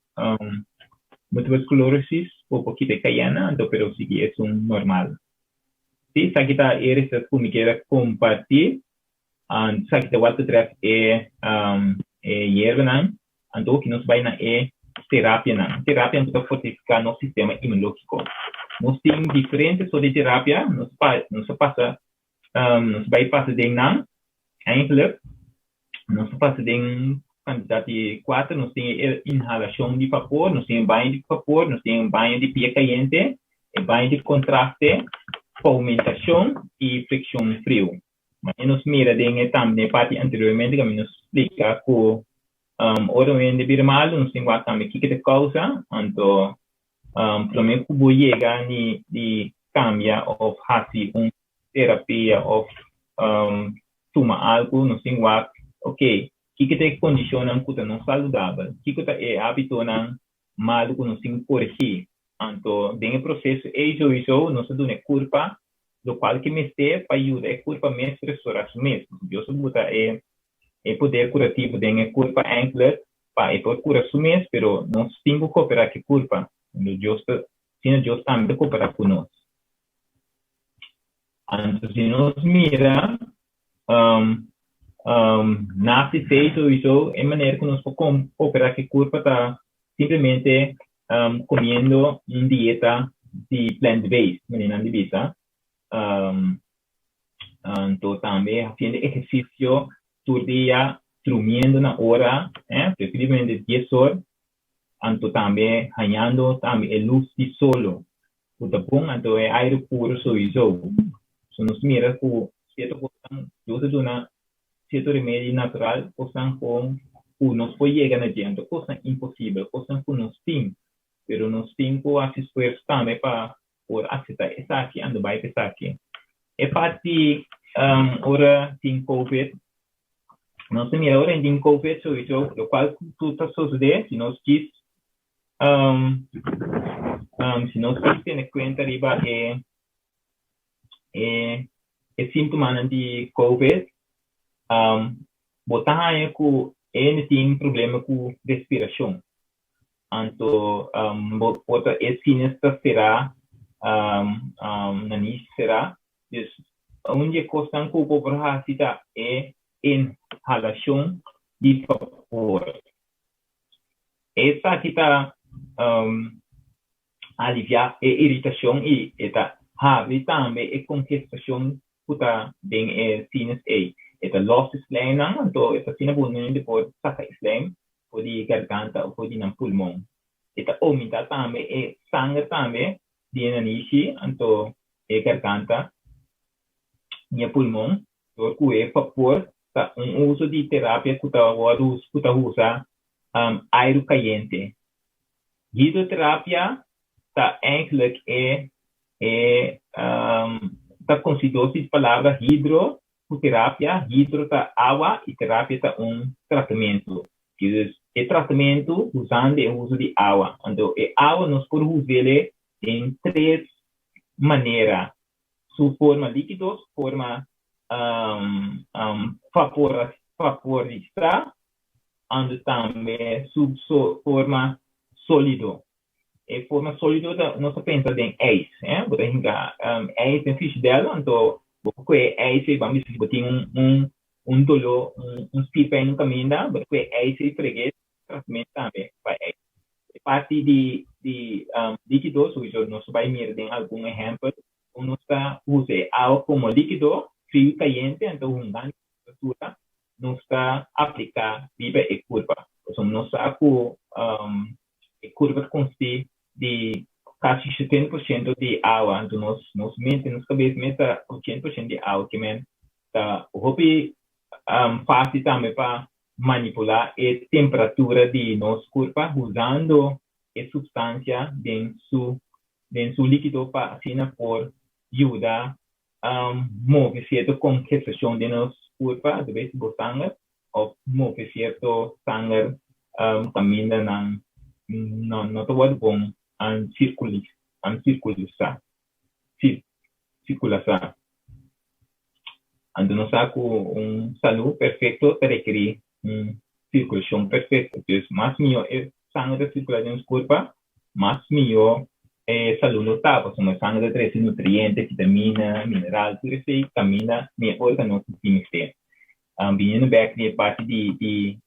múltiples esclerosis ou pouquinho de cayenne, então, pero sí que es un normal. Sí, sa kita receita que me quero compartilhar, sa kita waktu tref hierba nan, então que nós vai na terapia nan. Terapia para fortificar nosso sistema imunológico. Nós temos diferentes tipos de terapia, nós passa vai passar de nan, eigenlijk, nós passa de quantidade de 4, nós temos inhalação de vapor, nós temos banho de vapor, nós temos banho de pia caliente, banho de contraste, fomentação e fricção frio. Mas nós mira de também parte anteriormente que nos explica que oramente de mal, nós temos também que é causa, então primeiro que vou chegar de cambia ou fazer uma terapia ou tomar algo, nós temos ok, que tem condição que não saudável, que é hábito não mal que nós temos corrigir. Então, dentro do processo, isso nós temos uma culpa, do qual que me está para ajudar a culpa mesmo restaurar mesmo. Eu sou botar poder curativo dentro da culpa ampla para poder curar mesmo, pero nós temos que cooperar com a culpa. Deus também cooperar com nós. Então, se nós mira nasce feito isso é maneira que nós podemos cooperar com a culpa está simplesmente comendo uma dieta de plant-based, menina de vida. Então também fazendo exercício todo dia, dormindo na hora, preferivelmente 10 horas. Então também ganhando também a luz de sol. Então bom, então é ar puro sowieso. Se nós mira com certo coisa, eu uso uma certo remédio natural, coisa com nós pode chegar na gente, coisa impossível, coisa que nós temos. Pero nós temos que fazer esforço também para aceitar essa aqui, ando vai pensar aqui. é parte ora tem COVID. Nós temos agora tem COVID, o qual tudo está sucedendo, se nós diz, se nós tem em conta riba é sintoma de COVID, botar aí que ele tem problema com respiração. Então, outra é sinistra será, nariz será, onde costan com o borracita é inhalação de vapor. Essa aqui está aliviar a irritação e está também a congestação puta bem é sinus é. Esta loss slang nang então esta sinabunan depois saca slang pode garganta ou pode nam pulmão. Esta aumenta também é sangue também de nariz então é garganta e pulmão. Então é vapor tá uso de terapia que tá usa air caliente. Hidroterapia tá eigenlijk tá considerado a palavra hidroterapia, hidro tá água e terapia tá tratamento. É tratamento usando o uso de água. Então, a água nós podemos usar em 3 maneiras. Sua forma líquida, forma vaporista, e também sua forma sólido. E forma sólida, nós pensamos em ice, Você tem ice em fish dela, então, porque ice, vamos dizer, você tem dolor, pipa no caminho, porque ice freguês, tratamento também, para ice. Parte de líquido, nós vamos mirar em algum exemplo, nós usamos água como líquido, frio e quente, então, uma temperatura, nós aplicar viva e curva. Então, nós com curva consiste de quase 70% de água, então nós mantemos cabeça 80% de água, que o hobby fácil também para manipular a temperatura de nossa curva usando a substância dentro do líquido para assim por ajudar mover certa congestação de nossa curva, às vezes o sangue, ou mover certo sangue caminha não está bom en circulação. Então, nós temos saúde perfeito requer circulação perfeita. Então, mais melhor é sangue da circulação curva, mais melhor é saúde notável. Somos sangue de nutrientes, vitamina, mineral, tudo isso caminha no órgão que temos que ter. Vindo back de parte de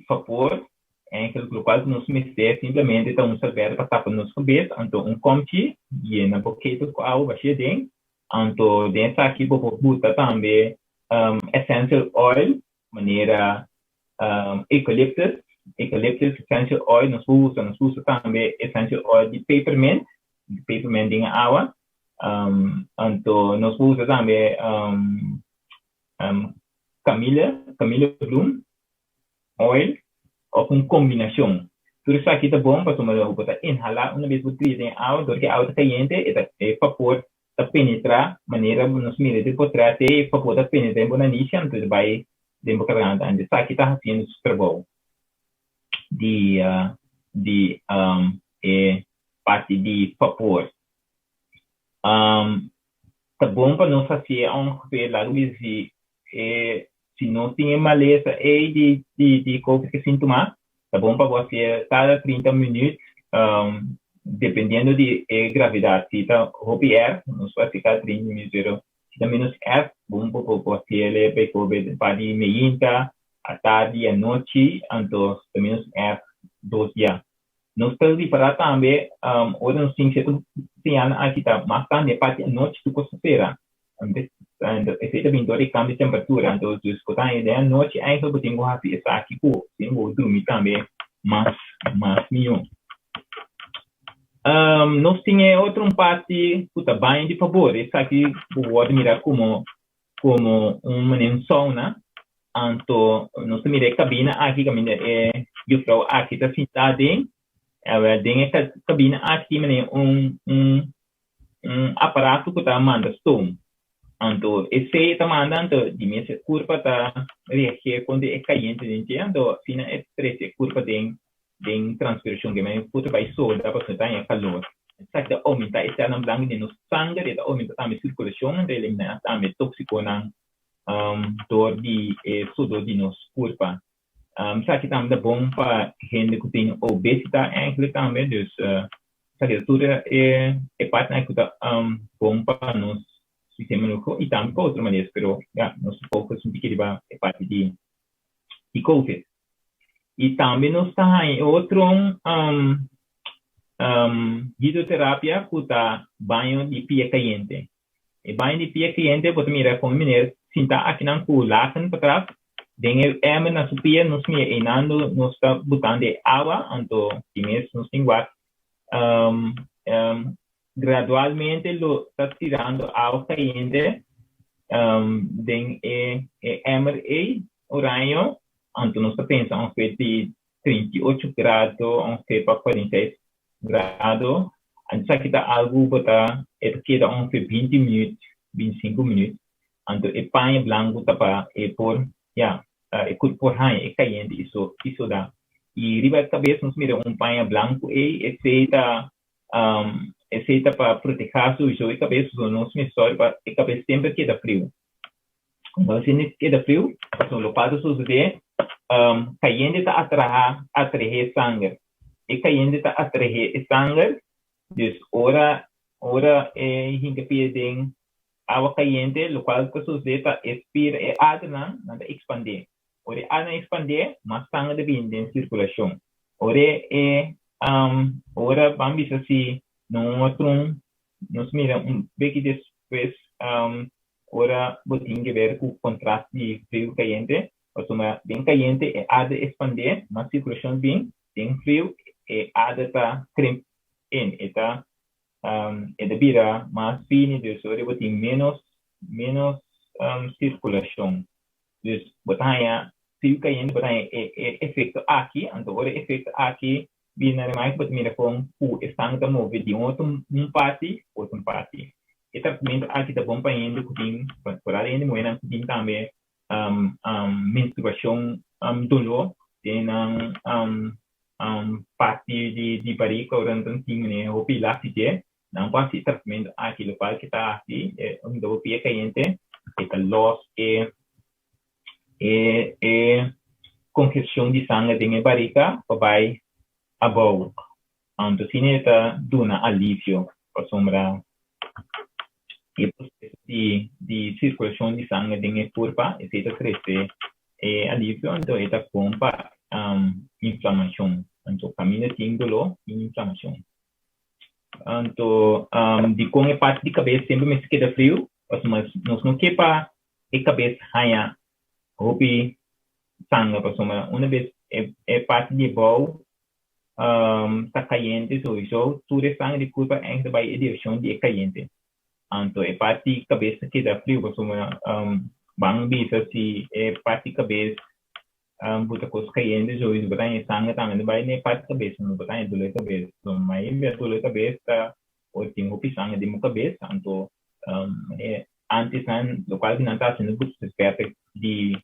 vapor, aquele qual nós mexer simplesmente então serve para tapar nossa cabeça, então comte e na boqueta com água cheia dentro, então dentro aqui vou botar também essential oil, maneira eucalyptus essential oil, nós usa também essential oil de peppermint em água, então nós usa também camila bloom oil ou com combinação. Tudo isso aqui está bom para você inhalar uma vez que você tem água, porque a água está quente, e vapor está penetrar, maneira nos milhares por trás, e vapor está penetrar na nariz, então vai dentro da garganta. Então, isso aqui está fazendo super bom. De parte de vapor. Tá bom para nós fazer lá se não tem maleza de qualquer sintoma, tá bom para você cada 30 minutos, dependendo de gravidade. Se está hobby nós vai ficar 30 minutos, se está menos bom para você para de meia, à tarde, à noite, então está menos 2 dias. Nós estamos preparando também, hoje nós temos que aqui está mais tarde, parte à noite, do costa-feira. Esse vendedor de câmbio de temperatura, então, se você está aí à noite, aí você tem que fazer isso aqui, tem que dormir também, mais melhor. Nós temos outra parte, banho de favor, isso aqui, pode mirar como sauna, então, nós temos a cabina aqui, eu falo aqui, está sentada dentro a cabina aqui, aparato que está mandando stone. Então, esse está mandando de minha curva está reagir quando é caliente dentro, então, fina é pressa curva de transpiração que me puta vai soda para sentar em calor. Sabe que aumenta esse não blanco de no sangue, ele aumenta também circulação, ele elimina também tóxico na dor de sudor de nos curva. Sabe que também é bom para gente que tem obesidade, eigenlijk também, dus sabe que tudo é parte que está bom para nós sistema local e também para outra maneira, pero nós focus um pouquinho é parte de COVID. E também nós está em outro hidroterapia que está banho de pia quente. E banho de pia quente, você mira como maneira, sinta aqui na culacan para trás, dengue na supia, nós me enando, nós está botando água, então, primeiro nós temos gradualmente lo está tirando água quente, den oranho, então nós está pensando de 38 graus, para 46 graus, então aqui está algo para queda 20 minutos, 25 minutos, então o panho branco está para por por high, caliente, isso dá. E riba da cabeça nós mira panho branco e feita para proteger o joelho e cabeça, nós me história para a cabeça sempre queda frio. Então se não queda frio, então o passo suceder caliente está atrair sangue. E caliente está atrair sangue, dus ora hincapié em água caliente, o qual que sucede está expira e adna nada expandir. Ora adna expandir, mas sangue depende em circulação. Ora vamos assim, nós mira pouco depois, ora botin que ver com contraste de frio caliente, ou seja, bem caliente é adna expandir, mas circulação bem frio e adna está crimp in, está vira mais fino, dus ora botin menos circulação. Dus botanha frio caliente, botanha efeito aqui, então ora efeito aqui bina mais para mira com o estang da move de outro parte. E tratamento aqui da bom para ainda que por além de moeda que também menstruação dolor tem parte de barriga durante né o pilates não pode tratamento aqui o qual que está aqui do pia caliente que tá loss congestão de sangue de barriga vai above. Então, se neta duna alívio para sombra e processo de circulação de sangue dentro da curva, e se cresce alívio, então é bom para inflamação. Então, caminho tem dolor e inflamação. Então, de com a parte de cabeça sempre me queda frio, mas nós não quer para a cabeça ganhar roupa sangue para sombra. Uma vez é parte de bowl está caliente, so tudo é sangue de curva ainda vai em direção de caliente. Então, é parte de cabeça que dá frio, porque bang bisa se é parte de cabeça buta coisa caliente, so isso vai em sangue também vai nem parte de cabeça, não vai em dor de cabeça. So, mas em vez de dor de cabeça, ou tem roupa sangue de minha cabeça, então antes do qual não está sendo muito esperto de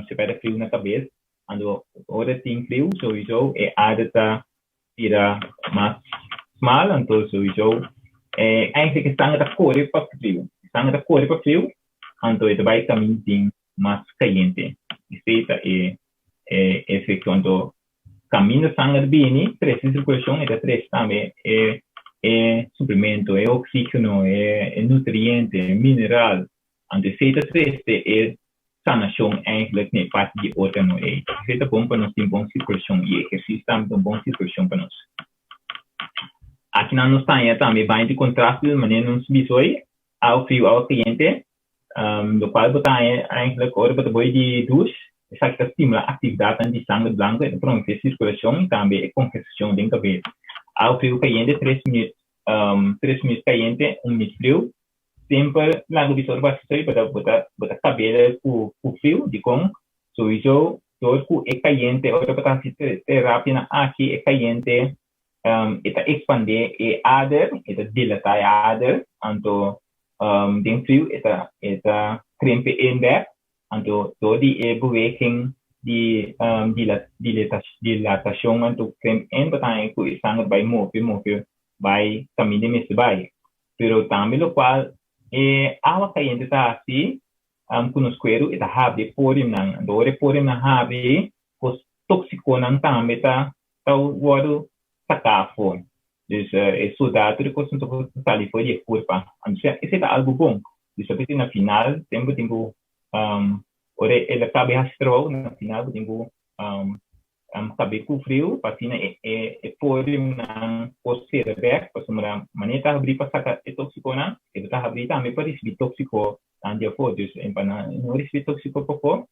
se perde frio na cabeça, então agora tem frio, so isso é adaptar tira mais small, então isso ainda que sangue da cor para frio, então ele vai caminhar mais caliente. Isso é efeito então caminho sangue bem, pressão circulação é três também suplemento, oxígeno, nutriente, mineral, então isso três sanação eigenlijk nem parte de órgão é bom para nós ter bom circulação e exercício também tem bom circulação para nós. Aqui na nossa área também vai de contraste de maneira nos bisoi ao frio ao quente, do qual botar eigenlijk hora para boi de duche, isso aqui estimula a atividade de sangue branco e promove a circulação e também a congestão da cabeça. Ao frio quente 3 minutos quente, 1 minuto frio. Sempre lago visor bastante para botar cabelo com frio de com so isso todo é caliente outra para terapia aqui é caliente ita expande e ader, ita dilata ader, anto den frio ita krimpe inwerk, anto door die beweging die dilatation anto krimp in betekent ku isang bij movie bij camine mis bij. Pero também lo qual awa kayente ta asi kunosquero ita habe porium nang dore porium na habe kos toxico nang também ta tau wadu sakafon. Dus soldato de kosten toch tali voor die curva. Is het algo bom. Dus op na final tempo ore ele cabe rastro na final tempo cabe com frio patina porium nang posera back pasumra maneta abri pasaka toxicona e ta abri também para esse tóxico andia for dus en pana no esse tóxico poco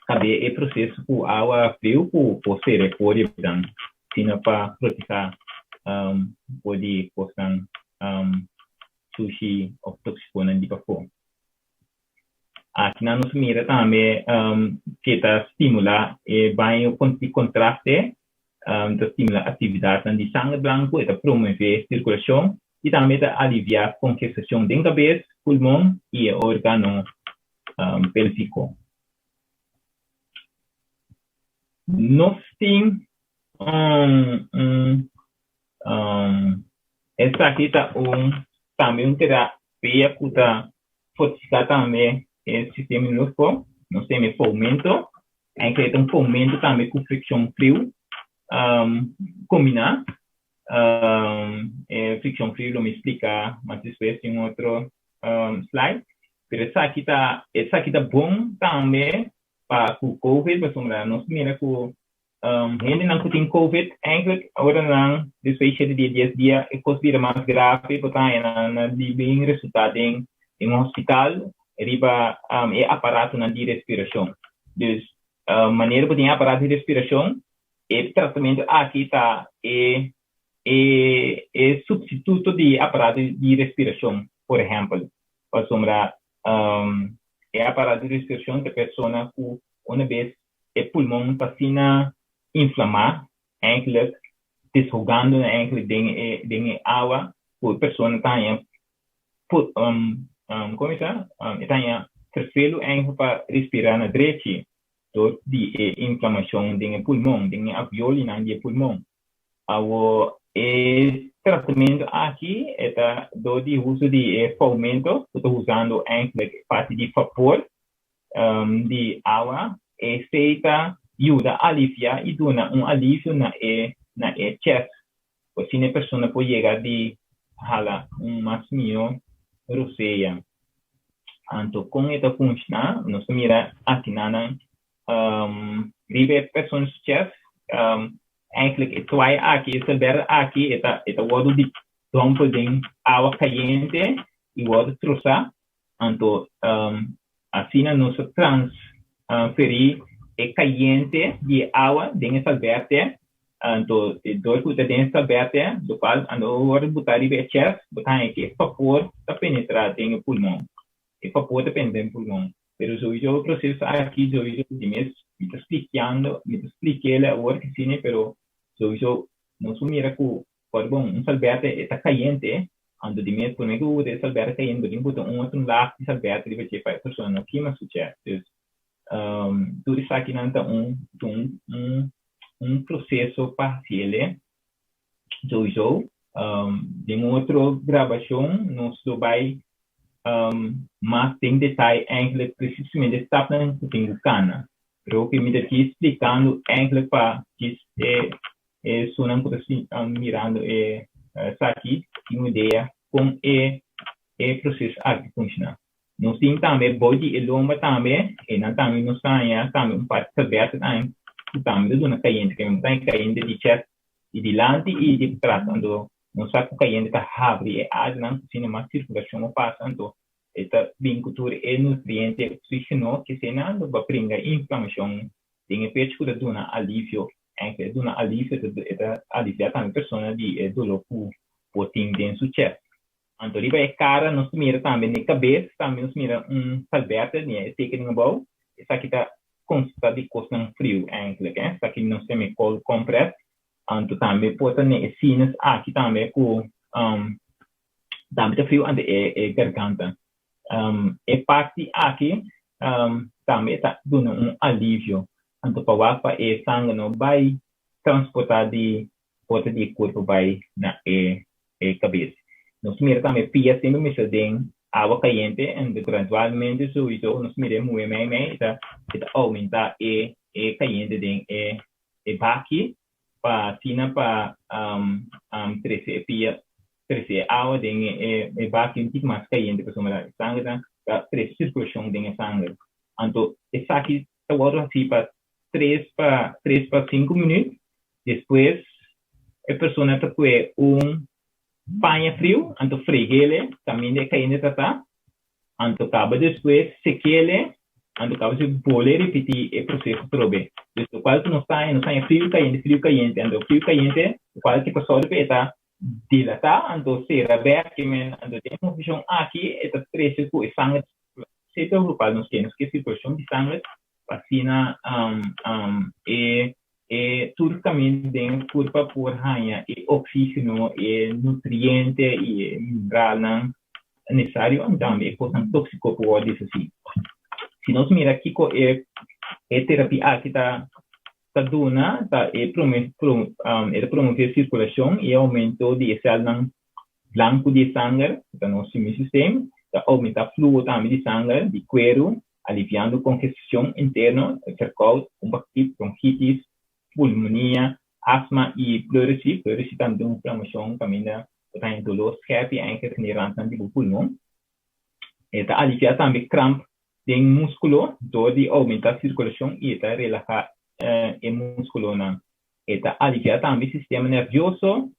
cabe processo com água frio por ser porium dan tina pa protika pode postan sushi of toxicona di papo. Aqui na nossa mira também que está estimula banho contraste, está estimula atividade de sangue branco, está promover circulação e também está aliviar congestão de cabeça, pulmão e órgão pélvico. Nós temos essa aqui está também terapia que está fortificar também o sistema imunológico, nós temos fomento, é um fomento também com fricção frio, combinar, fricção frio, vou me explicar mais vezes em outro slide, mas essa aqui está bom também para o COVID, mas nós mira que ainda não tem COVID, eigenlijk agora não, depois de 10 dias, é considerado mais grave, porque na bem resultado em hospital, riba aparato na de respiração. Dus maneira de aparato de respiração, o tratamento aqui está substituto de aparato de respiração, por exemplo. Para sombra, aparato de respiração da pessoa que uma vez o pulmão está inflamar, eigenlijk desrogando eigenlijk dingen água, por pessoa tenha como está? Tenha vervelo eigenlijk para respirar na direita, door die inflamação do pulmão, do alveoli na de pulmão. O tratamento aqui é do uso de fomento, estou usando eigenlijk parte de vapor de água, feita ajuda a aliviar e dona alívio na chest. Assim a pessoa pode chegar de hala máximo roceia. Então, com esta funciona, nós mira aqui na ribe pessoas chest, eigenlijk het twee aqui, esse ber aqui, eta wado de dompo de água caliente e wado trouxa. Então, assim nós transferir caliente de água dentro da verte, então dois coisas dentro da verte, do qual agora botar ribe chest, botar aqui vapor para penetrar dentro do pulmão, e vapor depende do pulmão. Pero o processo aqui eu me expliquei agora que sim, pero não sumira que por bom salvete está caliente, ando de mês por meio de salvete caliente, de botar outro lado de salvete de vai para a pessoa não que mais sucede. Tudo isso aqui não está processo parcial. De outra gravação, nós vai mas tem detalhe eigenlijk precisamente está na cana. Pero que me aqui explicando eigenlijk para que sonam por assim mirando aqui uma ideia como processo aqui funciona. Nós temos também body e lomba também e não também nós também parte aberta também do na caiente que não tem caiente de chest e de lante e de trás ando não sabe que caiente está abre e a não tinha mais circulação passando esta vincultura e nutriente oxigênio que se não vai brincar inflamação tem efeito que dá alívio que dá alívio esta alivia também pessoa de dolor por tem dentro do chest. Então riba é cara nós mira também na cabeça também nós mira salvete né técnica boa essa aqui tá consta de coisa frio eigenlijk, hè? Só que não se me col compras, então também pode ter sinus aqui também com também tá frio ante garganta. E parte aqui também tá dando alívio, então para sangue não vai transportar de porta de corpo vai na cabeça. Nós mira também pia sendo mexer em água quente e gradualmente isso nós mira muito mais está aumenta quente de baqui para sina para crescer pia crescer água de baqui um pouco mais quente para somar sangue da crescer circulação de sangue. Então esse aqui está assim para 3 para 5 minutos. Depois a pessoa está com banho frio, então freguele, também de cair tratar, então acaba depois sequele, então acaba de poder repetir o processo trobe. Então qual que não está frio caliente, então frio caliente, qual que a pessoa está dilatar, então ser aberto, então tem uma visão aqui, esta trecho com sangue, se tu grupal nos temos que situação de sangue, vacina tudo caminho dentro curva por ranha e oxígeno e nutriente e mineral necessário então é coisa tóxico por isso assim se nós mira aqui com terapia aqui tá dona tá promover circulação e aumento de células branco de sangue do nosso sistema tá aumenta fluxo também de sangue de cuero aliviando congestão interna cercal combater bronquitis pulmonia, asma e pleurisy também tem inflamação também tem dolor escape ainda generando do pulmão. Está aliviar também cramp de músculo, dor de aumentar a circulação e está relaxar o músculo. Está aliviar também sistema nervoso,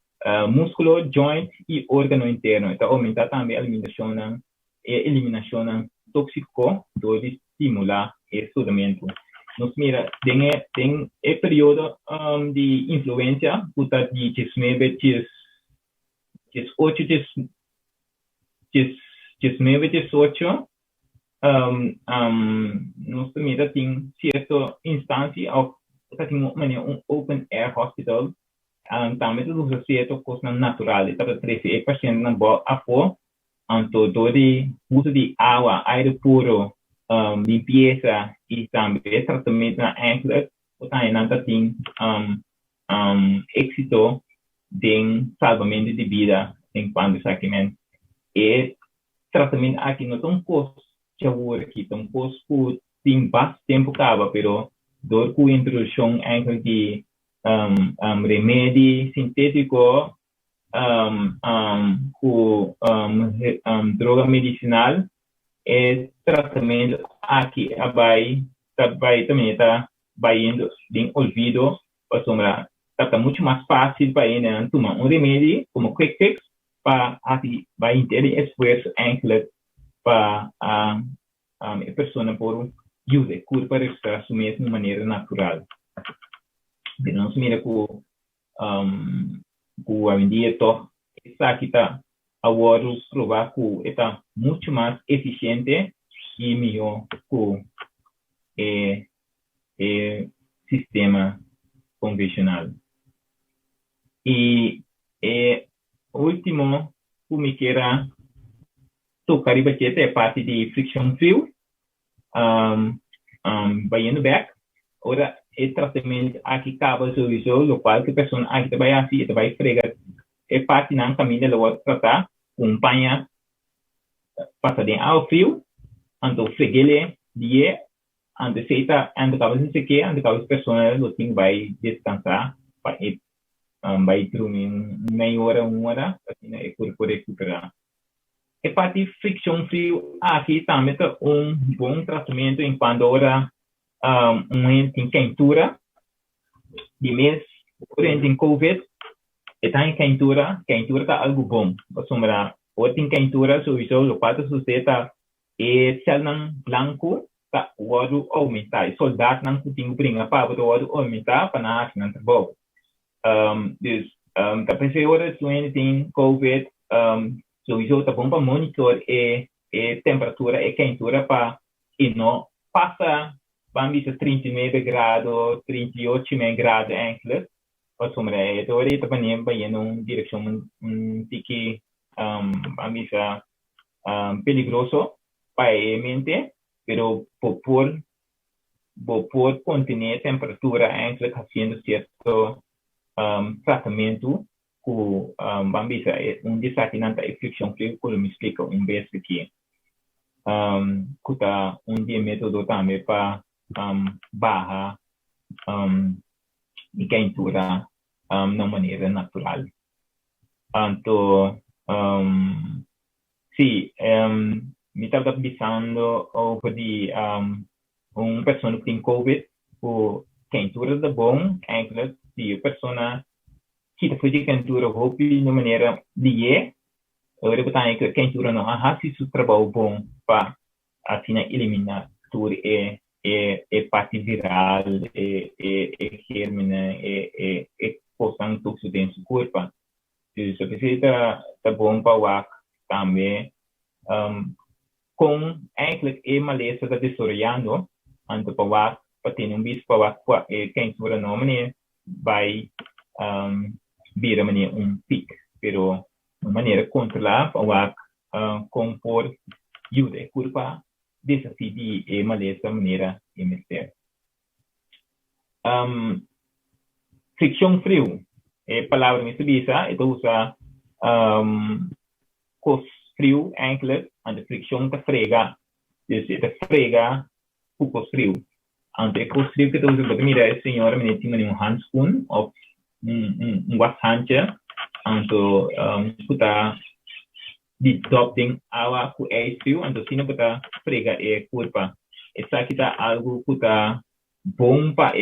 músculo, joint e órgano interno. Está aumentar também a eliminação tóxico, dor de estimular o sudamento. Nós mira tem período de influência puta de 19 18 nós mira tem certa instância ou tem open air hospital também tudo certo coisa natural está 13% na boa afo então de uso de água aire puro limpeza e também tratamento na ângulo, o ainda tem êxito de salvamento de vida enquanto sacramento. E tratamento aqui não tem custo, já vou aqui tem custo tem bastante tempo acaba, pero dor com introdução ângulo de remédio sintético com droga medicinal tratamento aqui vai também está indo bem olvido para sombrar está muito mais fácil para ele tomar remédio como quick fix para assim vai ter esforço amplo para a pessoa por usar cura para estar assumir de maneira natural. Então mira com a dia to essa aqui está agora provar que está muito mais eficiente e melhor que o sistema convencional. E último, como queira tocar e bater é parte de friction field, vai indo back. Ora, o tratamento aqui acaba solução, o qual que a pessoa aqui vai assim, vai fregar é parte não caminho da outra tratar acompanha passa de ao frio ando freguele dia ando feita ando acaba de sequer ando acaba de pessoa do tem vai descansar vai dormir meia hora uma hora assim é por recuperar é parte fricção frio aqui também tá bom tratamento enquanto ora tem quentura de mês porém tem covid está em quentura está algo bom. Sombra, ou tem quentura, solução, o quadro suceda e célula branco está o outro aumentar. E soldado não tem brinca para o outro aumentar para na não tá bom. Tá pensando agora se tem COVID, solução tá bom para monitorar e temperatura e quentura para e não passa vamos dizer 39 graus, 38 graus eigenlijk. Wat sommige het hoor je te wanneer bij je een direction een tiki vamos dizer peligroso para a mente, pero por contener temperatura eigenlijk haciendo cierto tratamento com vamos dizer desatinante a fricção frio, como me explica vez aqui. Kuta dia método também para barra e quentura na maneira natural. Então, sim, me estava pensando sobre pessoa que tem COVID, o quentura da bom, eigenlijk, se a pessoa que está fazendo quentura, de maneira de agora botar que quentura não há se o trabalho bom para assim eliminar tudo parte viral germina possam tudo dentro do corpo. Então se precisa tá bom para o também com eigenlijk maleza da desoriando ando para ter bis para quentura não maneira vai vira maneira pico, pero maneira controlar para compor ajuda curva desafio de maleza maneira emerger. Fricção frio palavra me subisa então usa cos frio eigenlijk and fricção da frega dus da frega o cos frio ante cos frio que usa para mira senhora me tinha handschoen of washandje então puta de doping água com frio então se não puta frega curva essa aqui tá algo puta bom para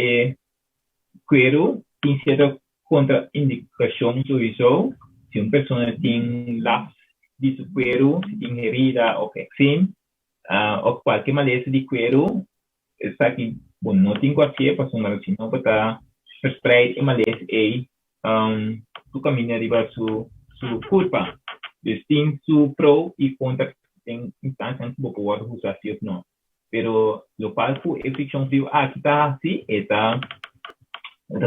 cuero tem certa contraindicação sowieso se uma pessoa tem lapso de seu cuero tem herida ou vaccine ou qualquer maleza de cuero essa aqui bom não tem qualquer pessoa assim não puta verspreid maleza tu caminha riba su curva tem su pro e contra tem instâncias que pode usar se não pero lo cual fu fricção frio aqui tá assim eta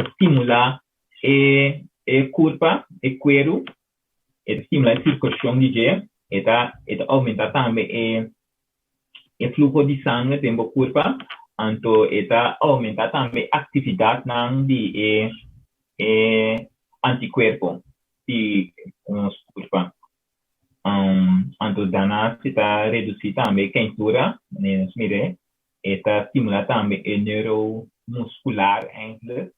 estimula curva cuero estimula a circulação de gel eta aumenta também fluxo de sangue dentro da curva então eta aumenta também a atividade de anticuerpo de curva então dana se está reduzir também quentura né mire eta estimula também neuromuscular eigenlijk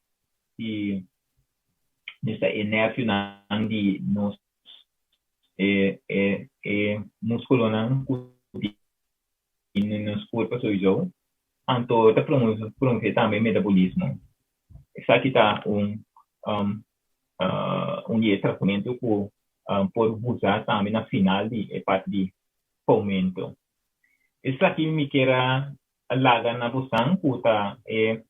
e nessa energia de nos músculo não nos corpos sowieso então está promover também metabolismo essa aqui está tratamento por usar também na final de parte de fomento. Isso aqui me quer largar na posição que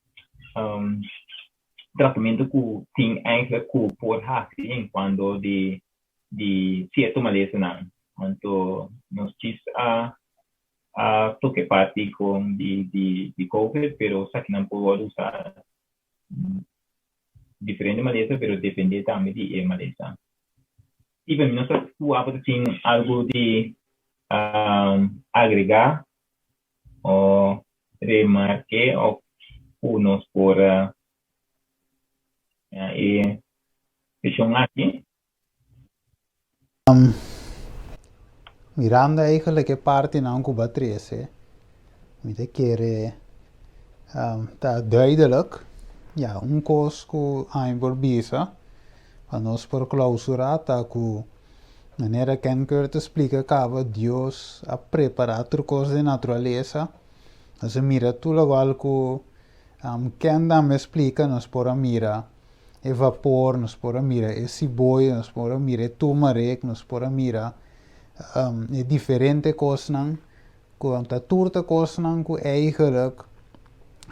tratamento que tem ainda que por assim quando de certo maleza não. Então nós diz toque parte com de COVID, pero isso aqui não pode usar diferente maleza, pero depende também de maleza. E para mim, nós temos algo de agregar ou remarcar ou nos por fechar aqui. Mirando eigenlijk parte não Cuba 13, me quer tá duidelijk, ja, coisa que a voorbisa, van nós por clausurar tá com maneira que te explica que Deus a preparar coisas de natureza, nós mira tudo igual que quem me explica nós por mira vapor, nós por mira cebola, nós por mira turmeric, nós por mira diferente coisas não, quanto turta coisas não que eigenlijk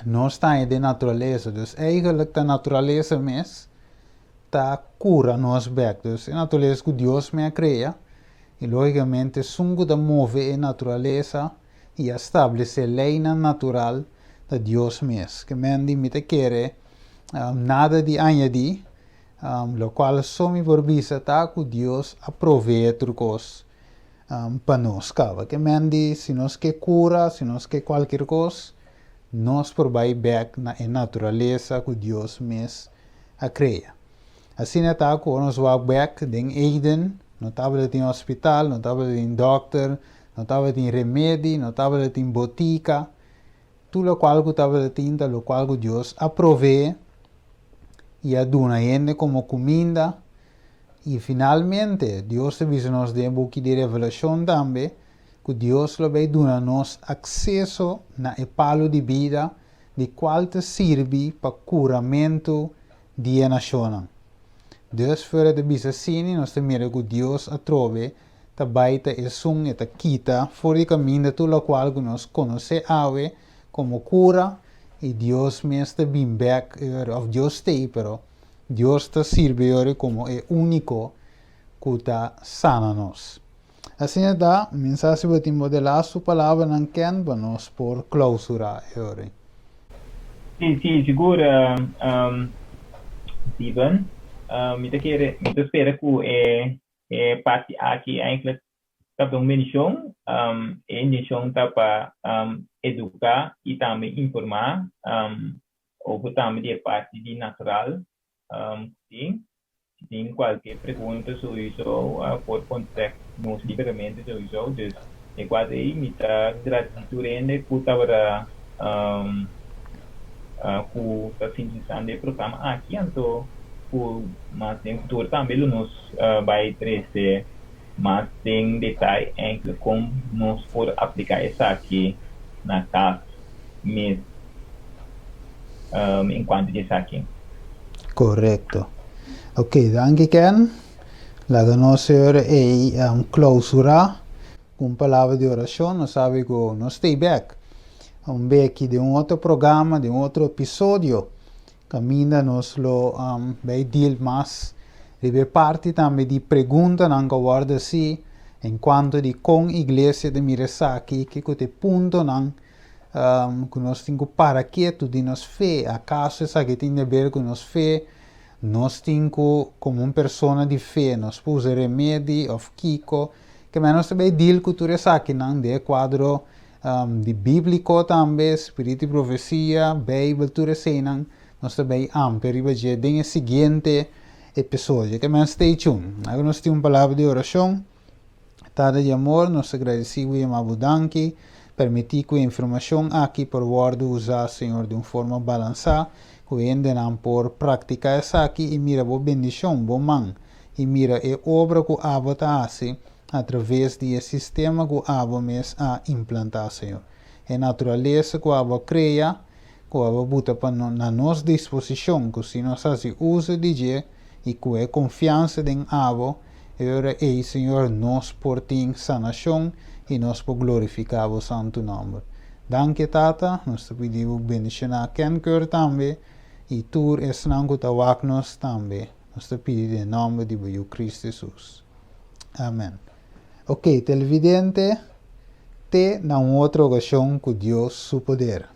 não está de natureza, dus eigenlijk a natureza mesmo tá cura nos back, dus a natureza que Deus me cria e logicamente sungo da move a natureza e estabelecer lei natural da Dios mes. Que men di mite quere nada de añadir, lo cual somi por visa ta que Dios aprove trucos para nós, cava. Que men di, se nós que cura, se nós que qualquer coisa, nós por back na natureza que Deus mes a cria. Assim é tá que nós vamos back den Eden, não estava em hospital, não estava em doctor, não estava em remédio, não estava em botica, tudo o qual que estava tinta, o qual que Deus aprove e a dona gente como comida. E finalmente, Deus avisa nos de um pouco de revelação também, que Deus lo vai dar nos acesso na palo de vida, de qual te serve para curamento de a nação. Deus fora de bisa sini, nós tememos que Deus atrove, ta baita e sun e ta quita, fora de caminho tudo o qual que nós conhecemos como cura, e Deus me está bem back, of Deus stay, pero Deus está serve como é único que está sana nos. Assim é da mensagem para modelar sua palavra não quer para nós por clausura ore. Sim, segura, Steven. Me espera que parte aqui eigenlijk tá uma missão, missão tá para educar e também informar, ou também de parte de natural, sim. Tem qualquer pergunta sobre isso, pode contactar-nos livremente sobre isso. Dus, ik was aí, me está gratidão por estar com a simplicidade do programa aqui, então, mas tem futuro também nos vai trazer mas tem detalhe em como nós podemos aplicar isso aqui na casa mesmo, enquanto isso aqui. Correto. Ok, danke Ken. La conoscere è clausura con palavra di orazione, sabe che non stay back. Back di un altro programma, di un altro episodio. Cammina nos lo bei deal mas. Ribe parti também di pregunta non guarda si in quanto di con iglesia de Miresaki che te punto non que nós temos para quieto de nos fé, acaso essa que tem a ver com nos fé, nós temos como uma pessoa de fé, nós puse remédio of Kiko, que menos também deal com tudo isso aqui, não de quadro de bíblico também, espírito e profecia, Bible, tudo isso não, nós também ampere, vai dizer, tem o seguinte episódio, que menos stay tuned. Agora nós temos uma palavra de oração, tarde de amor, nós agradecemos e amamos, permitir que a informação aqui por word usar, Senhor, de uma forma balançada, que ainda não por praticar isso aqui e mira a bendição, bom man, e mira a obra que a Abba está fazendo através do sistema que a Abba mesmo a implantar, Senhor. É a natureza que a Abba cria, que a Abba bota na nossa disposição, que se nós fazemos uso de dia e que é confiança em Abba, e Senhor, nós por ter sanação, e nós por glorificar o santo nome. Danke tata, nós te pedimos bendicionar quem quer também, e tu és não que te nós também. Nós te pedimos em nome de Cristo Jesus. Amém. Ok, televidente, te na outra ocasião com Deus seu poder.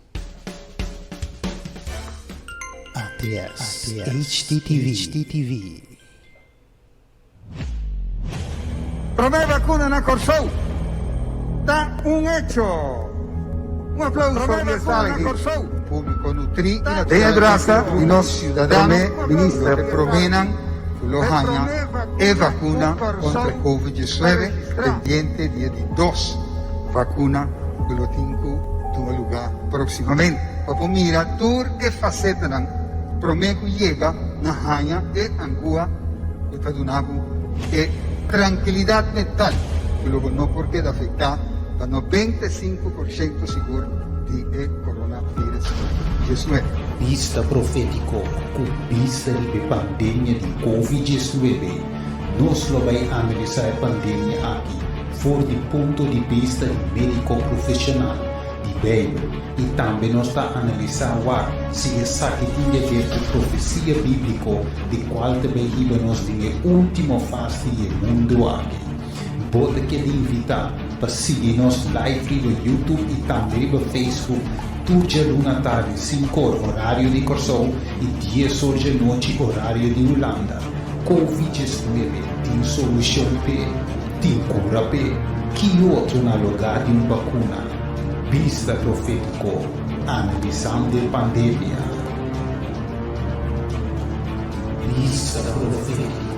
ATS HTTV. Promé vacuna na Corsou. Está un hecho. Un aplauso per il pubblico nutri e adrasa i nostri cittadini ministri che provengono lo hanya e vacuna contro il Covid-19 pendiente di 2 vacuna che lo tengo in lugar prossimamente. Papo mira tur e faceta nan promé che llega na hanya e angua e padunabo e tranquilidad mental que luego no porque de afectar a 95% seguro de coronavirus 19. Vista profético com vista de pandemia de Covid-19. Nós vamos analisar a pandemia aqui, fora do ponto de vista de médico profissional, de Bíblia, e também nós vamos analisar se essa que tem a ver com profecia bíblica, de qual também nós temos a última fase do mundo aqui. Pode que invitar para seguir nos live no YouTube e também no Facebook tuya luna tarde 5 horário de Corsou e 10 horas de noite horário de Holanda. Covid-19 tem solução P, tem cura P, que outro na lugar de vacuna. Vista profético, analisando a pandemia. Vista profética.